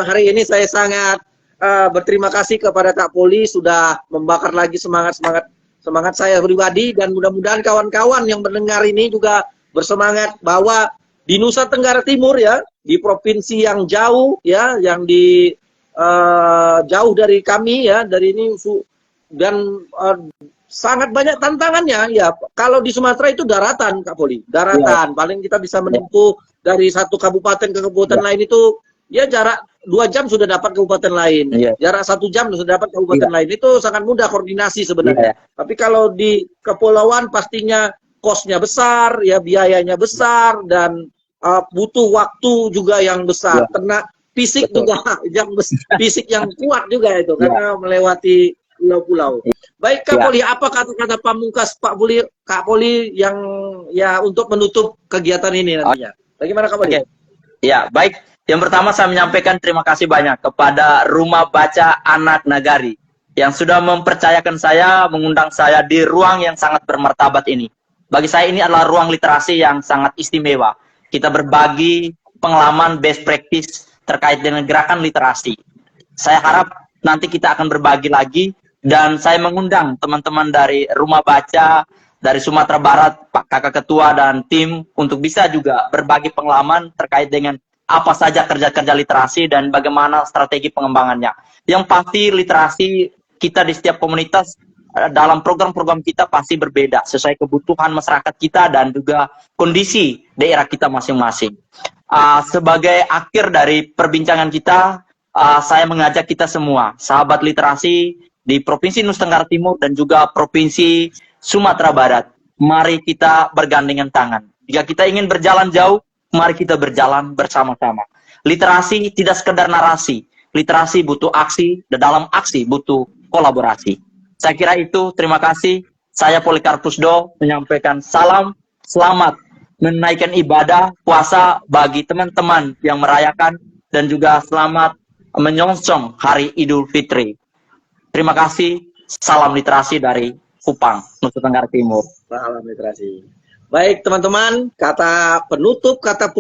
hari ini saya sangat berterima kasih kepada Kak Poli sudah membakar lagi semangat saya pribadi, dan mudah-mudahan kawan-kawan yang mendengar ini juga bersemangat bahwa di Nusa Tenggara Timur ya, di provinsi yang jauh ya, yang di jauh dari kami ya, dari ini dan sangat banyak tantangannya ya. Kalau di Sumatera itu daratan, Kak Poli, daratan. Paling kita bisa menempuh dari satu kabupaten ke kabupaten lain itu ya jarak 2 jam sudah dapat kabupaten lain. Jarak 1 jam sudah dapat kabupaten lain. Itu sangat mudah koordinasi sebenarnya. Tapi kalau di kepulauan pastinya kosnya besar, ya biayanya besar, dan butuh waktu juga yang besar. Kena fisik juga fisik yang kuat juga itu karena melewati pulau-pulau. Baik Kak Poli, apa kata-kata pamungkas Kak Poli yang ya untuk menutup kegiatan ini nantinya? Bagaimana Kak Poli? Ya, baik. Yang pertama saya menyampaikan terima kasih banyak kepada Rumah Baca Anak Nagari yang sudah mempercayakan saya, mengundang saya di ruang yang sangat bermartabat ini. Bagi saya ini adalah ruang literasi yang sangat istimewa. Kita berbagi pengalaman best practice terkait dengan gerakan literasi. Saya harap nanti kita akan berbagi lagi. Dan saya mengundang teman-teman dari Rumah Baca, dari Sumatera Barat, Pak Kakak Ketua dan tim untuk bisa juga berbagi pengalaman terkait dengan apa saja kerja-kerja literasi dan bagaimana strategi pengembangannya. Yang pasti literasi kita di setiap komunitas dalam program-program kita pasti berbeda sesuai kebutuhan masyarakat kita dan juga kondisi daerah kita masing-masing. Sebagai akhir dari perbincangan kita, saya mengajak kita semua, sahabat literasi, di Provinsi Nusa Tenggara Timur dan juga Provinsi Sumatera Barat. Mari kita bergandengan tangan. Jika kita ingin berjalan jauh, mari kita berjalan bersama-sama. Literasi tidak sekedar narasi. Literasi butuh aksi, dan dalam aksi butuh kolaborasi. Saya kira itu, terima kasih. Saya Polikarpus Do menyampaikan salam, selamat menaikkan ibadah puasa bagi teman-teman yang merayakan, dan juga selamat menyongsong Hari Idul Fitri. Terima kasih, salam literasi dari Kupang, Nusa Tenggara Timur. Salam literasi. Baik teman-teman, kata penutup, kata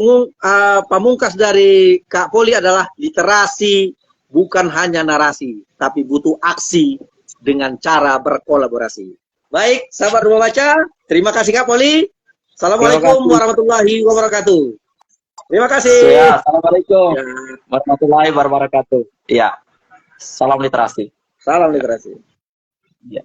pamungkas dari Kak Poli adalah literasi bukan hanya narasi, tapi butuh aksi dengan cara berkolaborasi. Baik, sahabat Rumah Baca, terima kasih Kak Poli. Assalamualaikum warahmatullahi wabarakatuh. Terima kasih. Ya, assalamualaikum warahmatullahi wabarakatuh. Ya, salam literasi. Salam literasi. Ya.